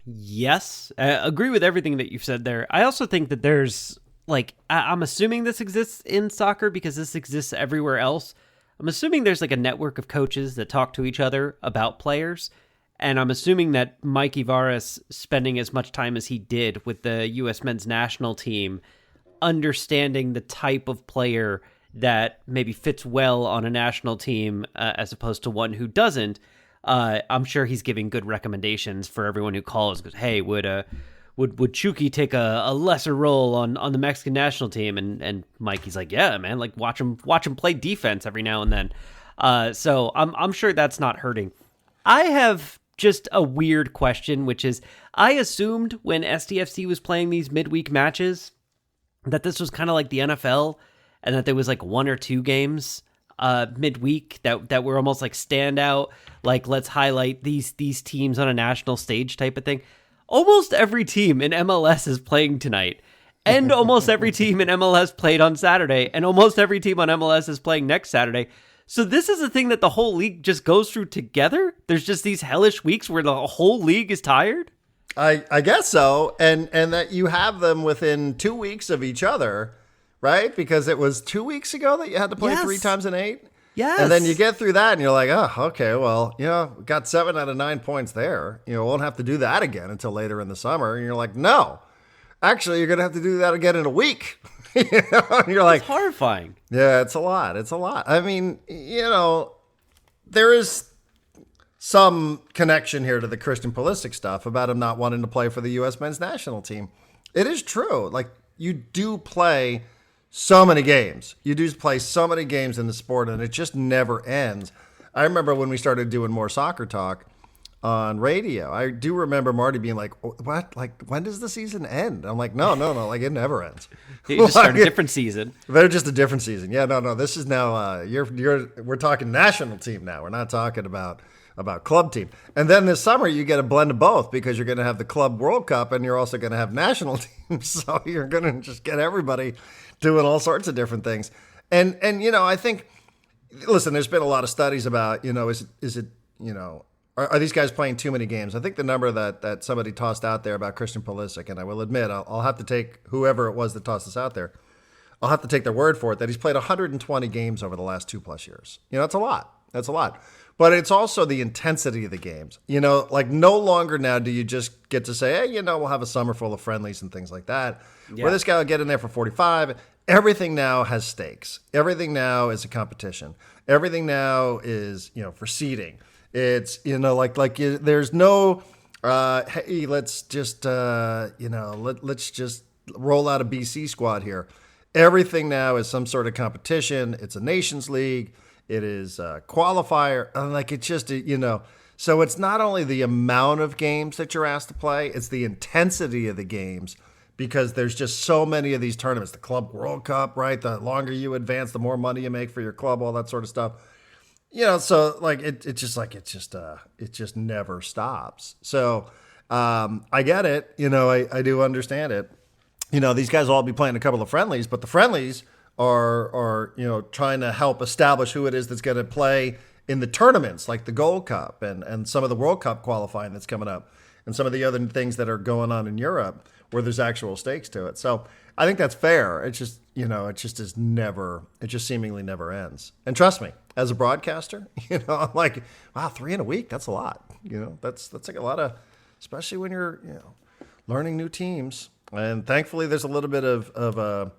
Yes, I agree with everything that you've said there. I also think that there's, I'm assuming this exists in soccer because this exists everywhere else. I'm assuming there's a network of coaches that talk to each other about players. And I'm assuming that Mike Ivaras spending as much time as he did with the U.S. men's national team, understanding the type of player that maybe fits well on a national team as opposed to one who doesn't. I'm sure he's giving good recommendations for everyone who calls. Goes, hey, would Chucky take a lesser role on the Mexican national team? And Mikey's like, yeah, man, watch him play defense every now and then. So I'm sure that's not hurting. I have just a weird question, which is I assumed when SDFC was playing these midweek matches that this was kind of like the NFL and that there was 1 or 2 games midweek that were almost standout, let's highlight these teams on a national stage type of thing. Almost every team in MLS is playing tonight, and almost every team in MLS played on Saturday, and almost every team on MLS is playing next Saturday. So this is a thing that the whole league just goes through together? There's just these hellish weeks where the whole league is tired? I guess so, and that you have them within 2 weeks of each other, right? Because it was 2 weeks ago that you had to play 3 times in 8. Yes. And then you get through that and you're like, oh, okay, well, we got 7 out of 9 points there. Won't have to do that again until later in the summer. And you're like, no, actually, you're going to have to do that again in a week. And you're like, it's horrifying. Yeah, it's a lot. I mean, there is some connection here to the Christian Pulisic stuff about him not wanting to play for the U.S. men's national team. It is true. Like, you do play so many games. You do play so many games in the sport, and it just never ends. I remember when we started doing more soccer talk on radio, I do remember Marty being like, what? Like, when does the season end? I'm like, no. Like, it never ends. You just start a different season. They're just a different season. Yeah, no. This is now, we're talking national team now. We're not talking about club team. And then this summer you get a blend of both because you're going to have the Club World Cup and you're also going to have national teams. So you're going to just get everybody doing all sorts of different things. And I think, listen, there's been a lot of studies about, is it are these guys playing too many games? I think the number that somebody tossed out there about Christian Pulisic, and I will admit, I'll have to take whoever it was that tossed this out there, I'll have to take their word for it, that he's played 120 games over the last 2+ years. That's a lot. That's a lot. But it's also the intensity of the games. Like, no longer now do you just get to say, hey, we'll have a summer full of friendlies and things like that. Yeah. Where this guy will get in there for 45. Everything now has stakes. Everything now is a competition. Everything now is, for seeding. It's, there's no, hey, let's just, let's just roll out a BC squad here. Everything now is some sort of competition. It's a Nations League. It is a qualifier. And it's just, so it's not only the amount of games that you're asked to play, it's the intensity of the games because there's just so many of these tournaments. The Club World Cup, right? The longer you advance, the more money you make for your club, all that sort of stuff. So it just never stops. So I get it. I do understand it. These guys will all be playing a couple of friendlies, but the friendlies are trying to help establish who it is that's going to play in the tournaments, like the Gold Cup and some of the World Cup qualifying that's coming up, and some of the other things that are going on in Europe where there's actual stakes to it. So I think that's fair. It's just it just seemingly never ends. And trust me, as a broadcaster, I'm like, wow, 3 in a week, that's a lot. That's like a lot of, especially when you're, learning new teams. And thankfully there's a little bit of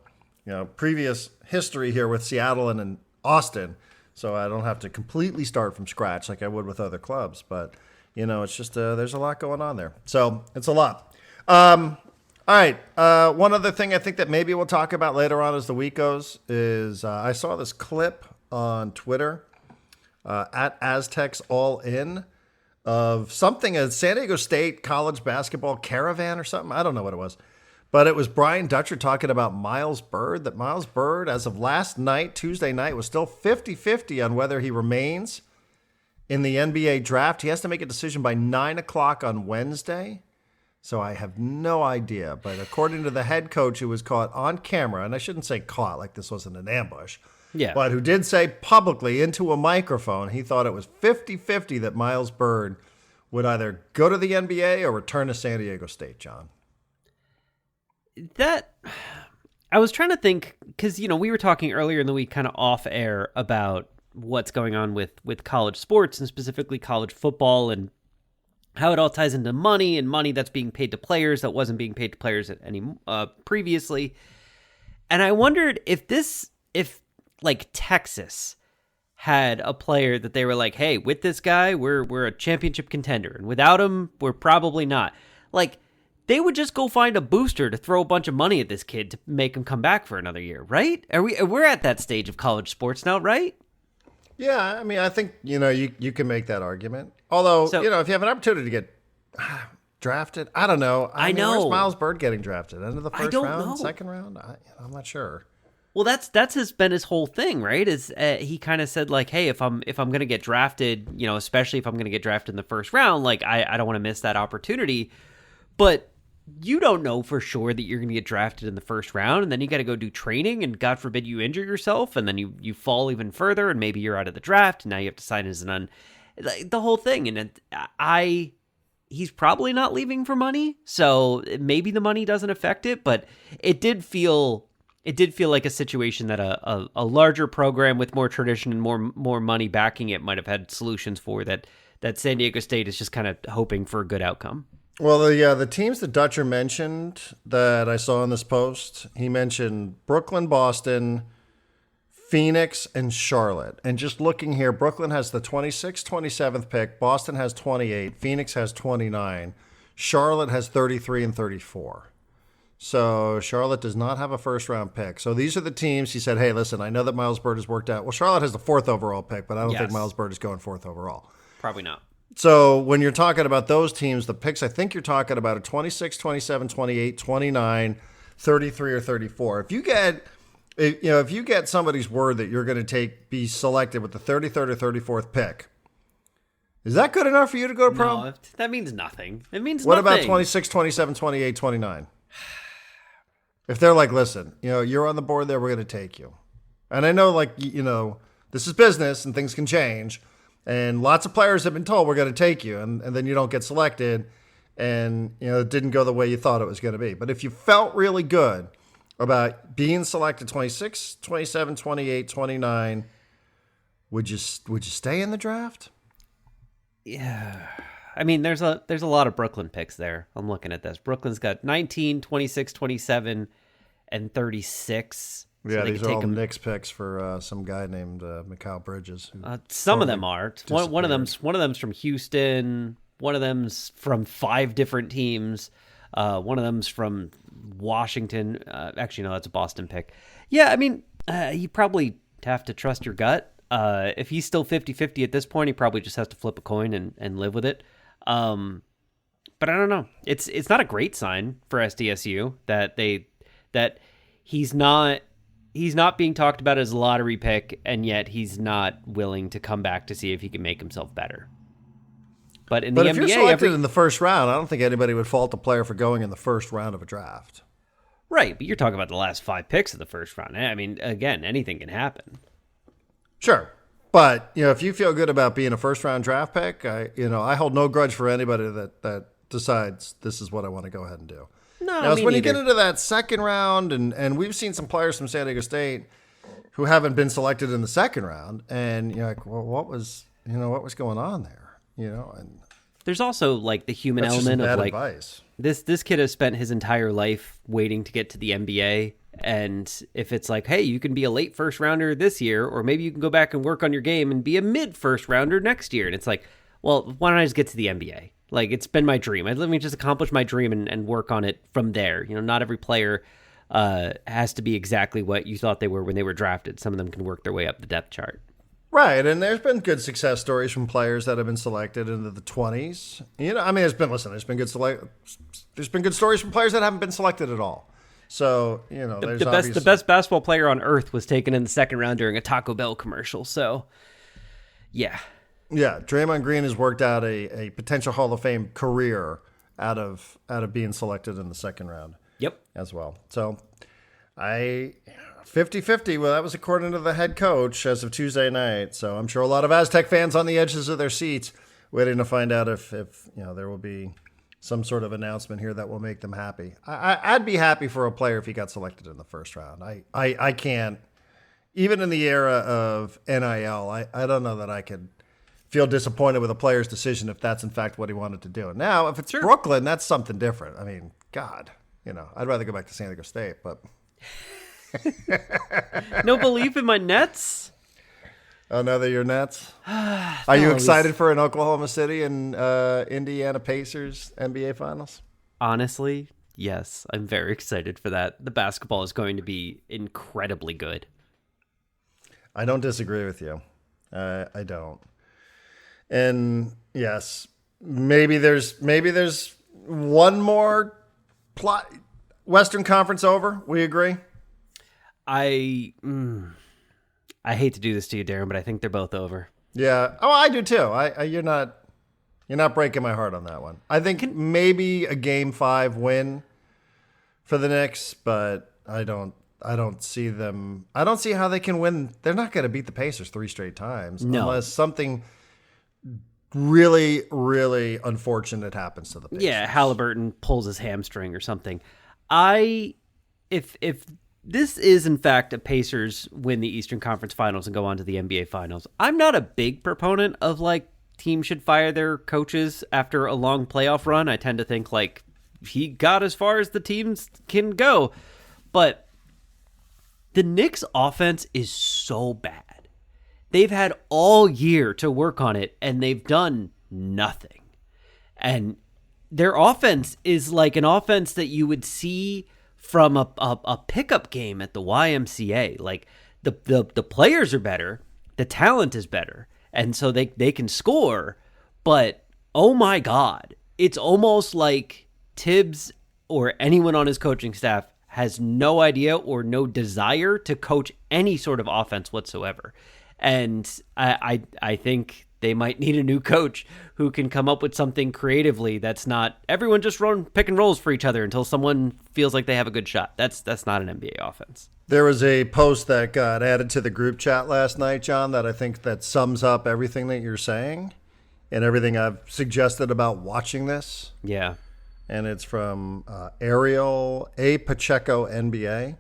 previous history here with Seattle and Austin. So I don't have to completely start from scratch like I would with other clubs. But, it's just there's a lot going on there. So it's a lot. All right. One other thing I think that maybe we'll talk about later on as the week goes is I saw this clip on Twitter at Aztecs All In of something, a San Diego State college basketball caravan or something. I don't know what it was. But it was Brian Dutcher talking about Miles Byrd, that Miles Byrd, as of last night, Tuesday night, was still 50-50 on whether he remains in the NBA draft. He has to make a decision by 9 o'clock on Wednesday. So I have no idea. But according to the head coach who was caught on camera, and I shouldn't say caught like this wasn't an ambush, but who did say publicly into a microphone, he thought it was 50-50 that Miles Byrd would either go to the NBA or return to San Diego State, John. That I was trying to think because we were talking earlier in the week kind of off air about what's going on with college sports and specifically college football and how it all ties into money and money that's being paid to players that wasn't being paid to players at any previously. And I wondered if like Texas had a player that they were like, hey, with this guy we're a championship contender and without him we're probably not. Like, they would just go find a booster to throw a bunch of money at this kid to make him come back for another year, right? We're at that stage of college sports now, right? Yeah, I mean, I think, you can make that argument. Although, if you have an opportunity to get drafted, I don't know. I know. Where's Miles Byrd getting drafted? End of the first round, second round? I'm not sure. Well, that's been his whole thing, right? Is he kind of said like, hey, if I'm going to get drafted, especially if I'm going to get drafted in the first round, like I don't want to miss that opportunity. But you don't know for sure that you're going to get drafted in the first round, and then you got to go do training, and God forbid you injure yourself, and then you fall even further, and maybe you're out of the draft, and now you have to sign as the whole thing. And he's probably not leaving for money, so maybe the money doesn't affect it, but it did feel like a situation that a larger program with more tradition and more money backing it might have had solutions for that San Diego State is just kind of hoping for a good outcome. Well, the teams that Dutcher mentioned that I saw in this post, he mentioned Brooklyn, Boston, Phoenix, and Charlotte. And just looking here, Brooklyn has the 26th, 27th pick. Boston has 28. Phoenix has 29. Charlotte has 33 and 34. So Charlotte does not have a first-round pick. So these are the teams. He said, hey, listen, I know that Miles Byrd has worked out. Well, Charlotte has the 4th overall pick, but I don't think Miles Byrd is going 4th overall. Probably not. So when you're talking about those teams, the picks I think you're talking about are 26, 27, 28, 29, 33, or 34. If you get somebody's word that you're going to be selected with the 33rd or 34th pick, is that good enough for you to go to pro? No, that means nothing. It means what nothing. About 26, 27, 28, 29? If they're like, listen, you're on the board there, we're going to take you. And I know, this is business and things can change. And lots of players have been told we're going to take you. And then you don't get selected. And, it didn't go the way you thought it was going to be. But if you felt really good about being selected 26, 27, 28, 29, would you stay in the draft? Yeah. I mean, there's a lot of Brooklyn picks there. I'm looking at this. Brooklyn's got 19, 26, 27, and 36. Yeah, so these are all Knicks picks for some guy named Mikal Bridges. Some of them are. One of them's from Houston. One of them's from 5 different teams. One of them's from Washington. Actually, no, that's a Boston pick. Yeah, I mean, you probably have to trust your gut. If he's still 50-50 at this point, he probably just has to flip a coin and live with it. But I don't know. It's not a great sign for SDSU that he's not being talked about as a lottery pick, and yet he's not willing to come back to see if he can make himself better. But if NBA, you're selected in the first round, I don't think anybody would fault a player for going in the first round of a draft. Right, but you're talking about the last 5 picks of the first round. I mean, again, anything can happen. Sure. But, if you feel good about being a first-round draft pick, I hold no grudge for anybody that decides this is what I want to go ahead and do. No, now, when you get into that second round, and we've seen some players from San Diego State who haven't been selected in the second round, and you're like, well, what was going on there? And there's also the human element of advice. This kid has spent his entire life waiting to get to the NBA. And if it's hey, you can be a late first rounder this year, or maybe you can go back and work on your game and be a mid first rounder next year. And it's well, why don't I just get to the NBA? It's been my dream. Let me just accomplish my dream and work on it from there. Not every player has to be exactly what you thought they were when they were drafted. Some of them can work their way up the depth chart. Right, and there's been good success stories from players that have been selected into the 20s. There's been good stories from players that haven't been selected at all. So, the best basketball player on earth was taken in the second round during a Taco Bell commercial. So, yeah. Yeah, Draymond Green has worked out a potential Hall of Fame career out of being selected in the second round. Yep. As well. So, 50-50, well, that was according to the head coach as of Tuesday night. So, I'm sure a lot of Aztec fans on the edges of their seats waiting to find out if there will be some sort of announcement here that will make them happy. I'd be happy for a player if he got selected in the first round. I can't, even in the era of NIL, I don't know that I could feel disappointed with a player's decision if that's in fact what he wanted to do. Now, if it's Brooklyn, that's something different. I mean, God, I'd rather go back to San Diego State, but. No belief in my Nets? Oh, now that you're Nets? Are you excited for an Oklahoma City and Indiana Pacers NBA Finals? Honestly, yes. I'm very excited for that. The basketball is going to be incredibly good. I don't disagree with you. I don't. And yes, maybe there's one more Western Conference over. We agree? I hate to do this to you, Darren, but I think they're both over. Yeah. Oh, I do too. You're not breaking my heart on that one. I think maybe a Game 5 win for the Knicks, but I don't see them. I don't see how they can win. They're not going to beat the Pacers 3 straight times unless something really, really unfortunate happens to the Pacers. Yeah, Halliburton pulls his hamstring or something. If this is, in fact, a Pacers win the Eastern Conference Finals and go on to the NBA Finals, I'm not a big proponent of, teams should fire their coaches after a long playoff run. I tend to think, he got as far as the teams can go. But The Knicks offense is so bad. They've had all year to work on it, and they've done nothing. And their offense is like an offense that you would see from a pickup game at the YMCA. Like the players are better, the talent is better, and so they can score. But oh my God, it's almost like Tibbs or anyone on his coaching staff has no idea or no desire to coach any sort of offense whatsoever. And I think they might need a new coach who can come up with something creatively that's not everyone just run pick and rolls for each other until someone feels like they have a good shot. That's not an NBA offense. There was a post that got added to the group chat last night, John, that I think that sums up everything that you're saying and everything I've suggested about watching this. Yeah. And it's from Ariel A. Pacheco, NBA.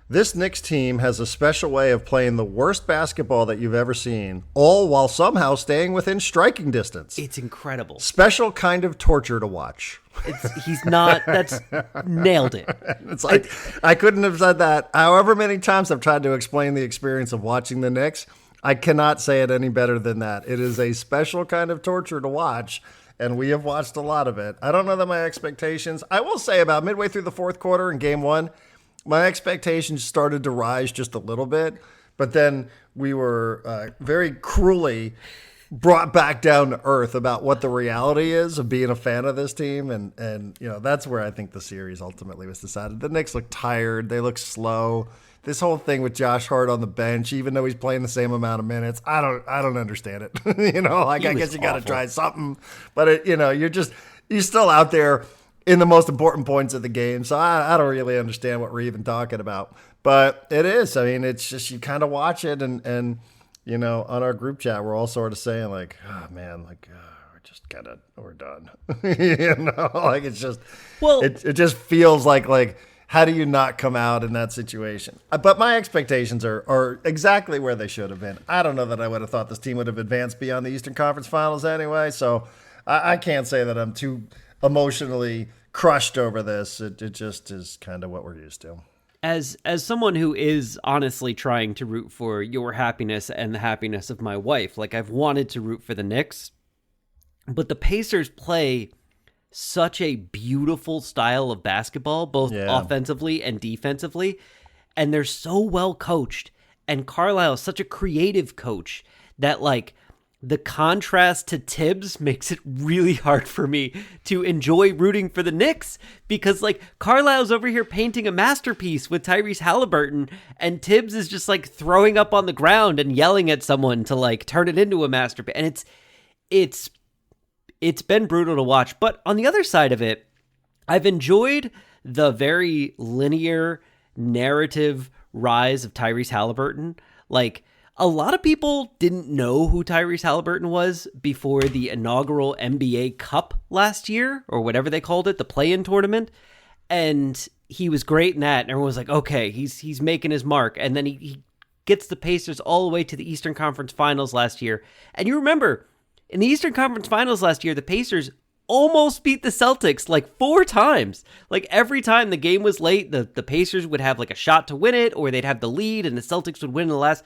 This Knicks team has a special way of playing the worst basketball that you've ever seen, all while somehow staying within striking distance. It's incredible. Special kind of torture to watch. He's not. That's nailed it. It's like I couldn't have said that. However many times I've tried to explain the experience of watching the Knicks, I cannot say it any better than that. It is a special kind of torture to watch, and we have watched a lot of it. I don't know that my expectations. I will say about midway through the fourth quarter in game one, my expectations started to rise just a little bit, but then we were very cruelly brought back down to earth about what the reality is of being a fan of this team. And you know, that's where I think the series ultimately was decided. The Knicks look tired. They look slow. This whole thing with Josh Hart on the bench, even though he's playing the same amount of minutes, I don't understand it. You know, like I guess you got to try something, but you're still out there in the most important points of the game. So I don't really understand what we're even talking about, but it is. I mean, it's just, you kind of watch it and, you know, on our group chat, we're all sort of saying like, oh man, like we're done. You know, like it's just, well, it just feels like, how do you not come out in that situation? But my expectations are exactly where they should have been. I don't know that I would have thought this team would have advanced beyond the Eastern Conference Finals anyway. So I can't say that I'm too emotionally crushed over this. It just is kind of what we're used to. As someone who is honestly trying to root for your happiness and the happiness of my wife, like I've wanted to root for the Knicks, but the Pacers play such a beautiful style of basketball, both offensively and defensively, and they're so well coached. And Carlisle is such a creative coach that like the contrast to Tibbs makes it really hard for me to enjoy rooting for the Knicks, because like Carlisle's over here painting a masterpiece with Tyrese Halliburton, and Tibbs is just like throwing up on the ground and yelling at someone to like turn it into a masterpiece. And it's been brutal to watch. But on the other side of it, I've enjoyed the very linear narrative rise of Tyrese Halliburton. Like, a lot of people didn't know who Tyrese Halliburton was before the inaugural NBA Cup last year, or whatever they called it, the play-in tournament. And he was great in that. And everyone was like, okay, he's making his mark. And then he gets the Pacers all the way to the Eastern Conference Finals last year. And you remember, in the Eastern Conference Finals last year, the Pacers almost beat the Celtics like 4 times. Like every time the game was late, the Pacers would have like a shot to win it, or they'd have the lead and the Celtics would win in the last.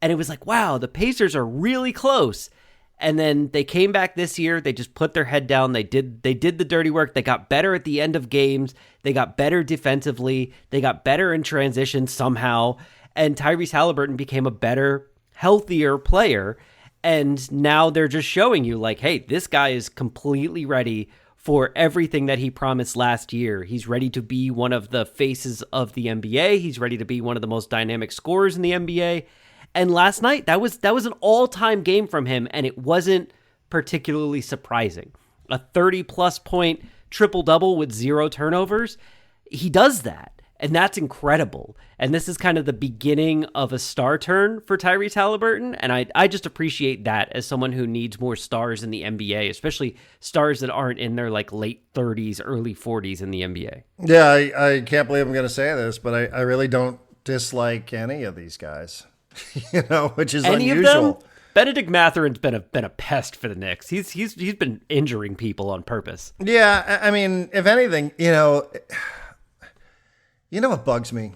And it was like, wow, the Pacers are really close. And then they came back this year. They just put their head down. They did the dirty work. They got better at the end of games. They got better defensively. They got better in transition somehow. And Tyrese Halliburton became a better, healthier player. And now they're just showing you like, hey, this guy is completely ready for everything that he promised last year. He's ready to be one of the faces of the NBA. He's ready to be one of the most dynamic scorers in the NBA. And last night, that was an all-time game from him, and it wasn't particularly surprising. A 30-plus point triple-double with 0 turnovers. He does that, and that's incredible. And this is kind of the beginning of a star turn for Tyrese Halliburton, and I just appreciate that as someone who needs more stars in the NBA, especially stars that aren't in their like late 30s, early 40s in the NBA. Yeah, I can't believe I'm going to say this, but I really don't dislike any of these guys. You know, which is any unusual. Of them? Benedict Matherin's been a pest for the Knicks. He's been injuring people on purpose. Yeah, I mean, if anything, you know what bugs me?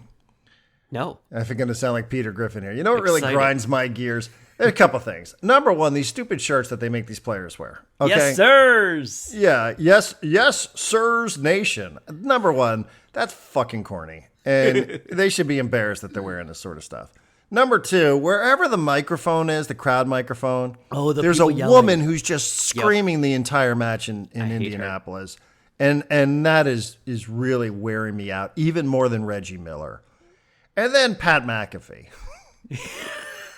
No. I'm going to sound like Peter Griffin here. You know what really Excited. grinds my gears? There's a couple things. Number one, these stupid shirts that they make these players wear. Okay? Yes, sirs. Yeah, yes, sirs nation. Number one, that's fucking corny. And they should be embarrassed that they're wearing this sort of stuff. Number two, wherever the microphone is, the crowd microphone, there's a woman who's just screaming the entire match in Indianapolis. And that is really wearing me out, even more than Reggie Miller. And then Pat McAfee.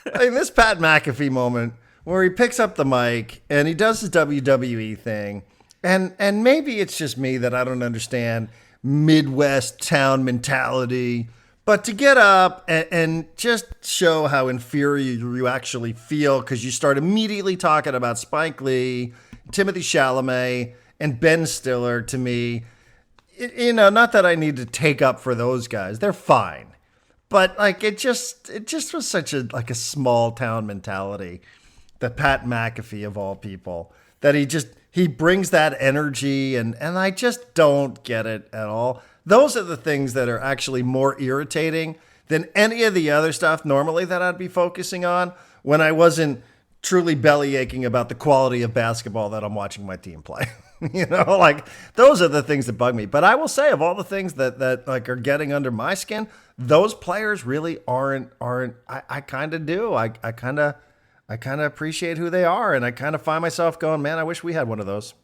This Pat McAfee moment where he picks up the mic and he does his WWE thing. And maybe it's just me that I don't understand Midwest town mentality. But to get up and just show how inferior you actually feel because you start immediately talking about Spike Lee, Timothy Chalamet, and Ben Stiller, to me, not that I need to take up for those guys. They're fine. But it just was such a small town mentality that Pat McAfee of all people, that he brings that energy and I just don't get it at all. Those are the things that are actually more irritating than any of the other stuff normally that I'd be focusing on when I wasn't truly belly aching about the quality of basketball that I'm watching my team play. Those are the things that bug me. But I will say, of all the things that are getting under my skin, those players really aren't. I kind of do. I kind of appreciate who they are, and I kind of find myself going, man, I wish we had one of those.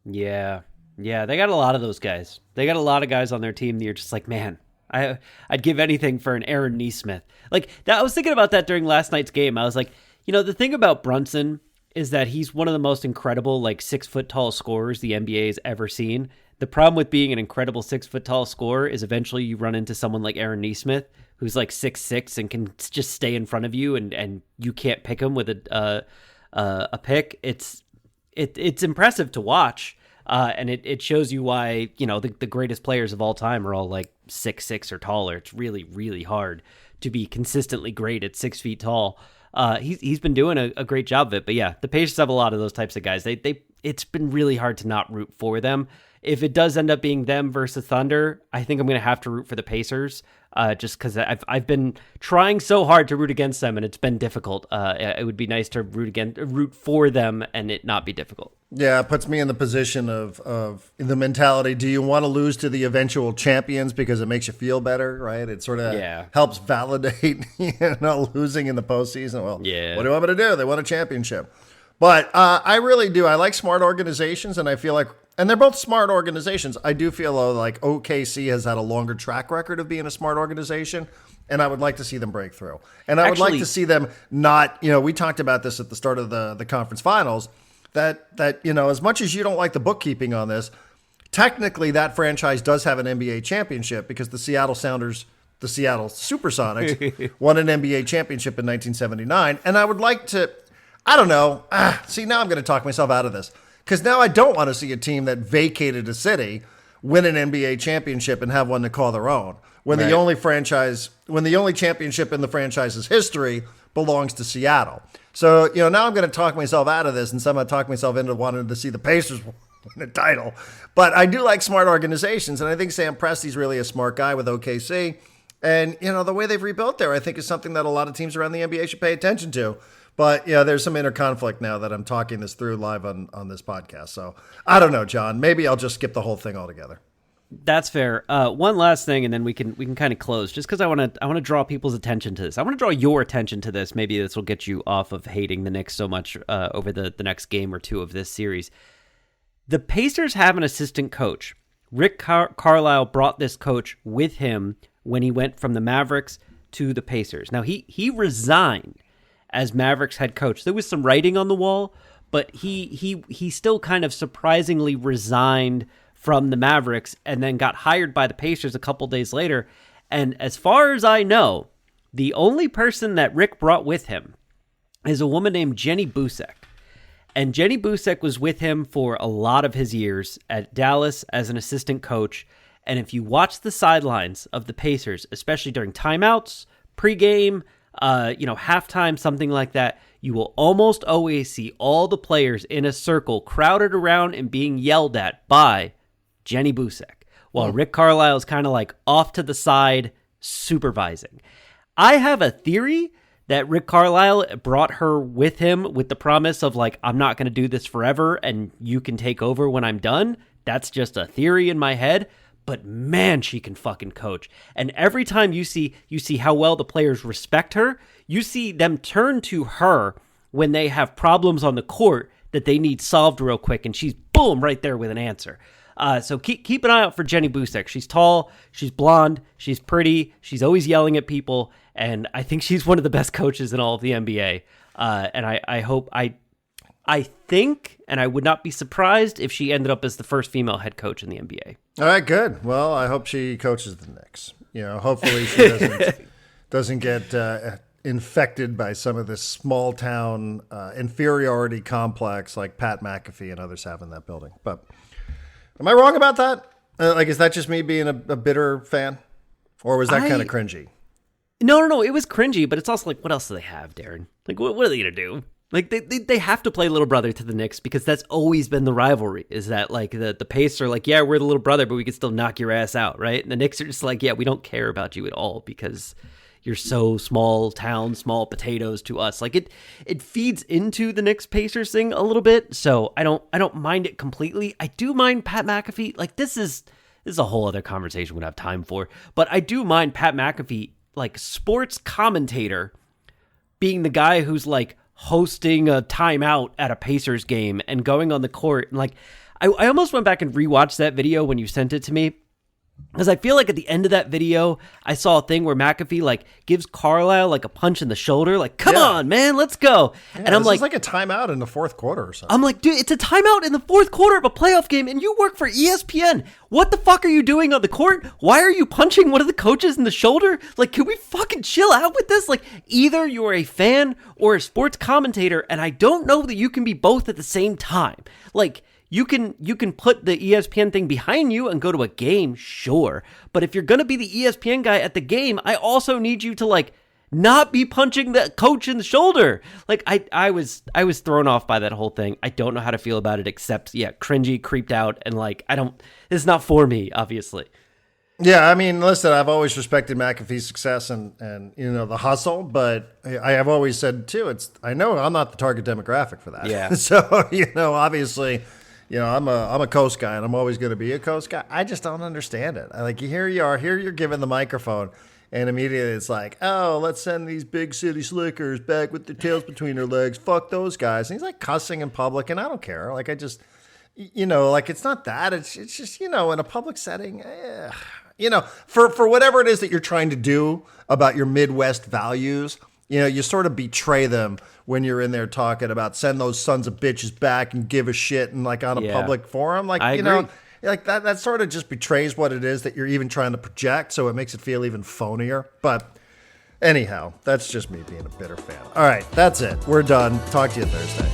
Yeah, they got a lot of those guys. They got a lot of guys on their team that you're just like, man, I'd give anything for an Aaron Nesmith. I was thinking about that during last night's game. I was like, the thing about Brunson is that he's one of the most incredible 6-foot-tall scorers the NBA has ever seen. The problem with being an incredible 6-foot-tall scorer is eventually you run into someone like Aaron Nesmith, who's 6'6" and can just stay in front of you, and you can't pick him with a pick. It's impressive to watch, and it shows you why the greatest players of all time are all 6'6" or taller. It's really, really hard to be consistently great at 6 feet tall. He's been doing a great job of it. But yeah, the Pacers have a lot of those types of guys. It's been really hard to not root for them. If it does end up being them versus Thunder, I think I'm going to have to root for the Pacers, just because I've been trying so hard to root against them, and it's been difficult. It would be nice to root for them and it not be difficult. Yeah, it puts me in the position of the mentality. Do you want to lose to the eventual champions because it makes you feel better, right? It sort of helps validate losing in the postseason. Well, what do I want me to do? They won a championship. But I really do. I like smart organizations, and I feel like, and they're both smart organizations. I do feel like OKC has had a longer track record of being a smart organization, and I would like to see them break through. And I would like to see them not, we talked about this at the start of the conference finals, that as much as you don't like the bookkeeping on this, technically that franchise does have an NBA championship because the Seattle Sounders, the Seattle Supersonics, won an NBA championship in 1979. And I would like to, I don't know. See, now I'm going to talk myself out of this because now I don't want to see a team that vacated a city win an NBA championship and have one to call their own. When the only championship in the franchise's history belongs to Seattle. So, now I'm going to talk myself out of this and somehow talk myself into wanting to see the Pacers win a title. But I do like smart organizations, and I think Sam Presti's really a smart guy with OKC. And, the way they've rebuilt there, I think is something that a lot of teams around the NBA should pay attention to. But, there's some inner conflict now that I'm talking this through live on this podcast. So, I don't know, John. Maybe I'll just skip the whole thing altogether. That's fair. One last thing, and then we can kind of close. Just because I want to draw people's attention to this. I want to draw your attention to this. Maybe this will get you off of hating the Knicks so much over the next game or two of this series. The Pacers have an assistant coach. Rick Carlisle brought this coach with him when he went from the Mavericks to the Pacers. Now he resigned as Mavericks head coach. There was some writing on the wall, but he still kind of surprisingly resigned from the Mavericks and then got hired by the Pacers a couple days later. And as far as I know, the only person that Rick brought with him is a woman named Jenny Busek. And Jenny Busek was with him for a lot of his years at Dallas as an assistant coach. And if you watch the sidelines of the Pacers, especially during timeouts, pregame, halftime, something like that, you will almost always see all the players in a circle crowded around and being yelled at by Jenny Busek, while Rick Carlisle is kind of off to the side, supervising. I have a theory that Rick Carlisle brought her with him with the promise of like, I'm not going to do this forever and you can take over when I'm done. That's just a theory in my head, but man, she can fucking coach. And every time you see how well the players respect her, you see them turn to her when they have problems on the court that they need solved real quick, and she's boom right there with an answer. So keep an eye out for Jenny Busek. She's tall, she's blonde, she's pretty, she's always yelling at people, and I think she's one of the best coaches in all of the NBA. And I think, and I would not be surprised if she ended up as the first female head coach in the NBA. All right, good. Well, I hope she coaches the Knicks. Hopefully she doesn't get infected by some of this small town inferiority complex like Pat McAfee and others have in that building. But am I wrong about that? Is that just me being a bitter fan? Or was that kind of cringy? No. It was cringy, but it's also like, what else do they have, Darren? Like, what are they going to do? Like, they have to play little brother to the Knicks because that's always been the rivalry, is that, like, the Pacers are like, yeah, we're the little brother, but we can still knock your ass out, right? And the Knicks are just like, yeah, we don't care about you at all because you're so small town, small potatoes to us. Like, it feeds into the Knicks-Pacers thing a little bit, so I don't mind it completely. I do mind Pat McAfee. Like, this is a whole other conversation we don't have time for, but I do mind Pat McAfee, like, sports commentator, being the guy who's, like, hosting a timeout at a Pacers game and going on the court. And like, I almost went back and rewatched that video when you sent it to me, because I feel like at the end of that video, I saw a thing where McAfee like gives Carlisle like a punch in the shoulder, like, come on, man, let's go. Yeah, and I'm like, it's like a timeout in the fourth quarter or something. I'm like, dude, it's a timeout in the fourth quarter of a playoff game, and you work for ESPN. What the fuck are you doing on the court? Why are you punching one of the coaches in the shoulder? Like, can we fucking chill out with this? Like, either you're a fan or a sports commentator, and I don't know that you can be both at the same time. Like, you can put the ESPN thing behind you and go to a game, sure. But if you're going to be the ESPN guy at the game, I also need you to, like, not be punching the coach in the shoulder. Like, I was thrown off by that whole thing. I don't know how to feel about it except, yeah, cringy, creeped out, and, like, it's not for me, obviously. Yeah, I mean, listen, I've always respected McAfee's success and the hustle, but I have always said, too, I know I'm not the target demographic for that. Yeah. So, obviously, I'm a Coast guy, and I'm always going to be a Coast guy. I just don't understand it. Here you're given the microphone, and immediately it's like, oh, let's send these big city slickers back with their tails between their legs. Fuck those guys. And he's like cussing in public, and I don't care. Like, I just, it's not that. It's just, in a public setting, for whatever it is that you're trying to do about your Midwest values, you sort of betray them when you're in there talking about send those sons of bitches back and give a shit and like on a public forum. Like, I agree. Like that sort of just betrays what it is that you're even trying to project. So it makes it feel even phonier. But anyhow, that's just me being a bitter fan. All right, that's it. We're done. Talk to you Thursday.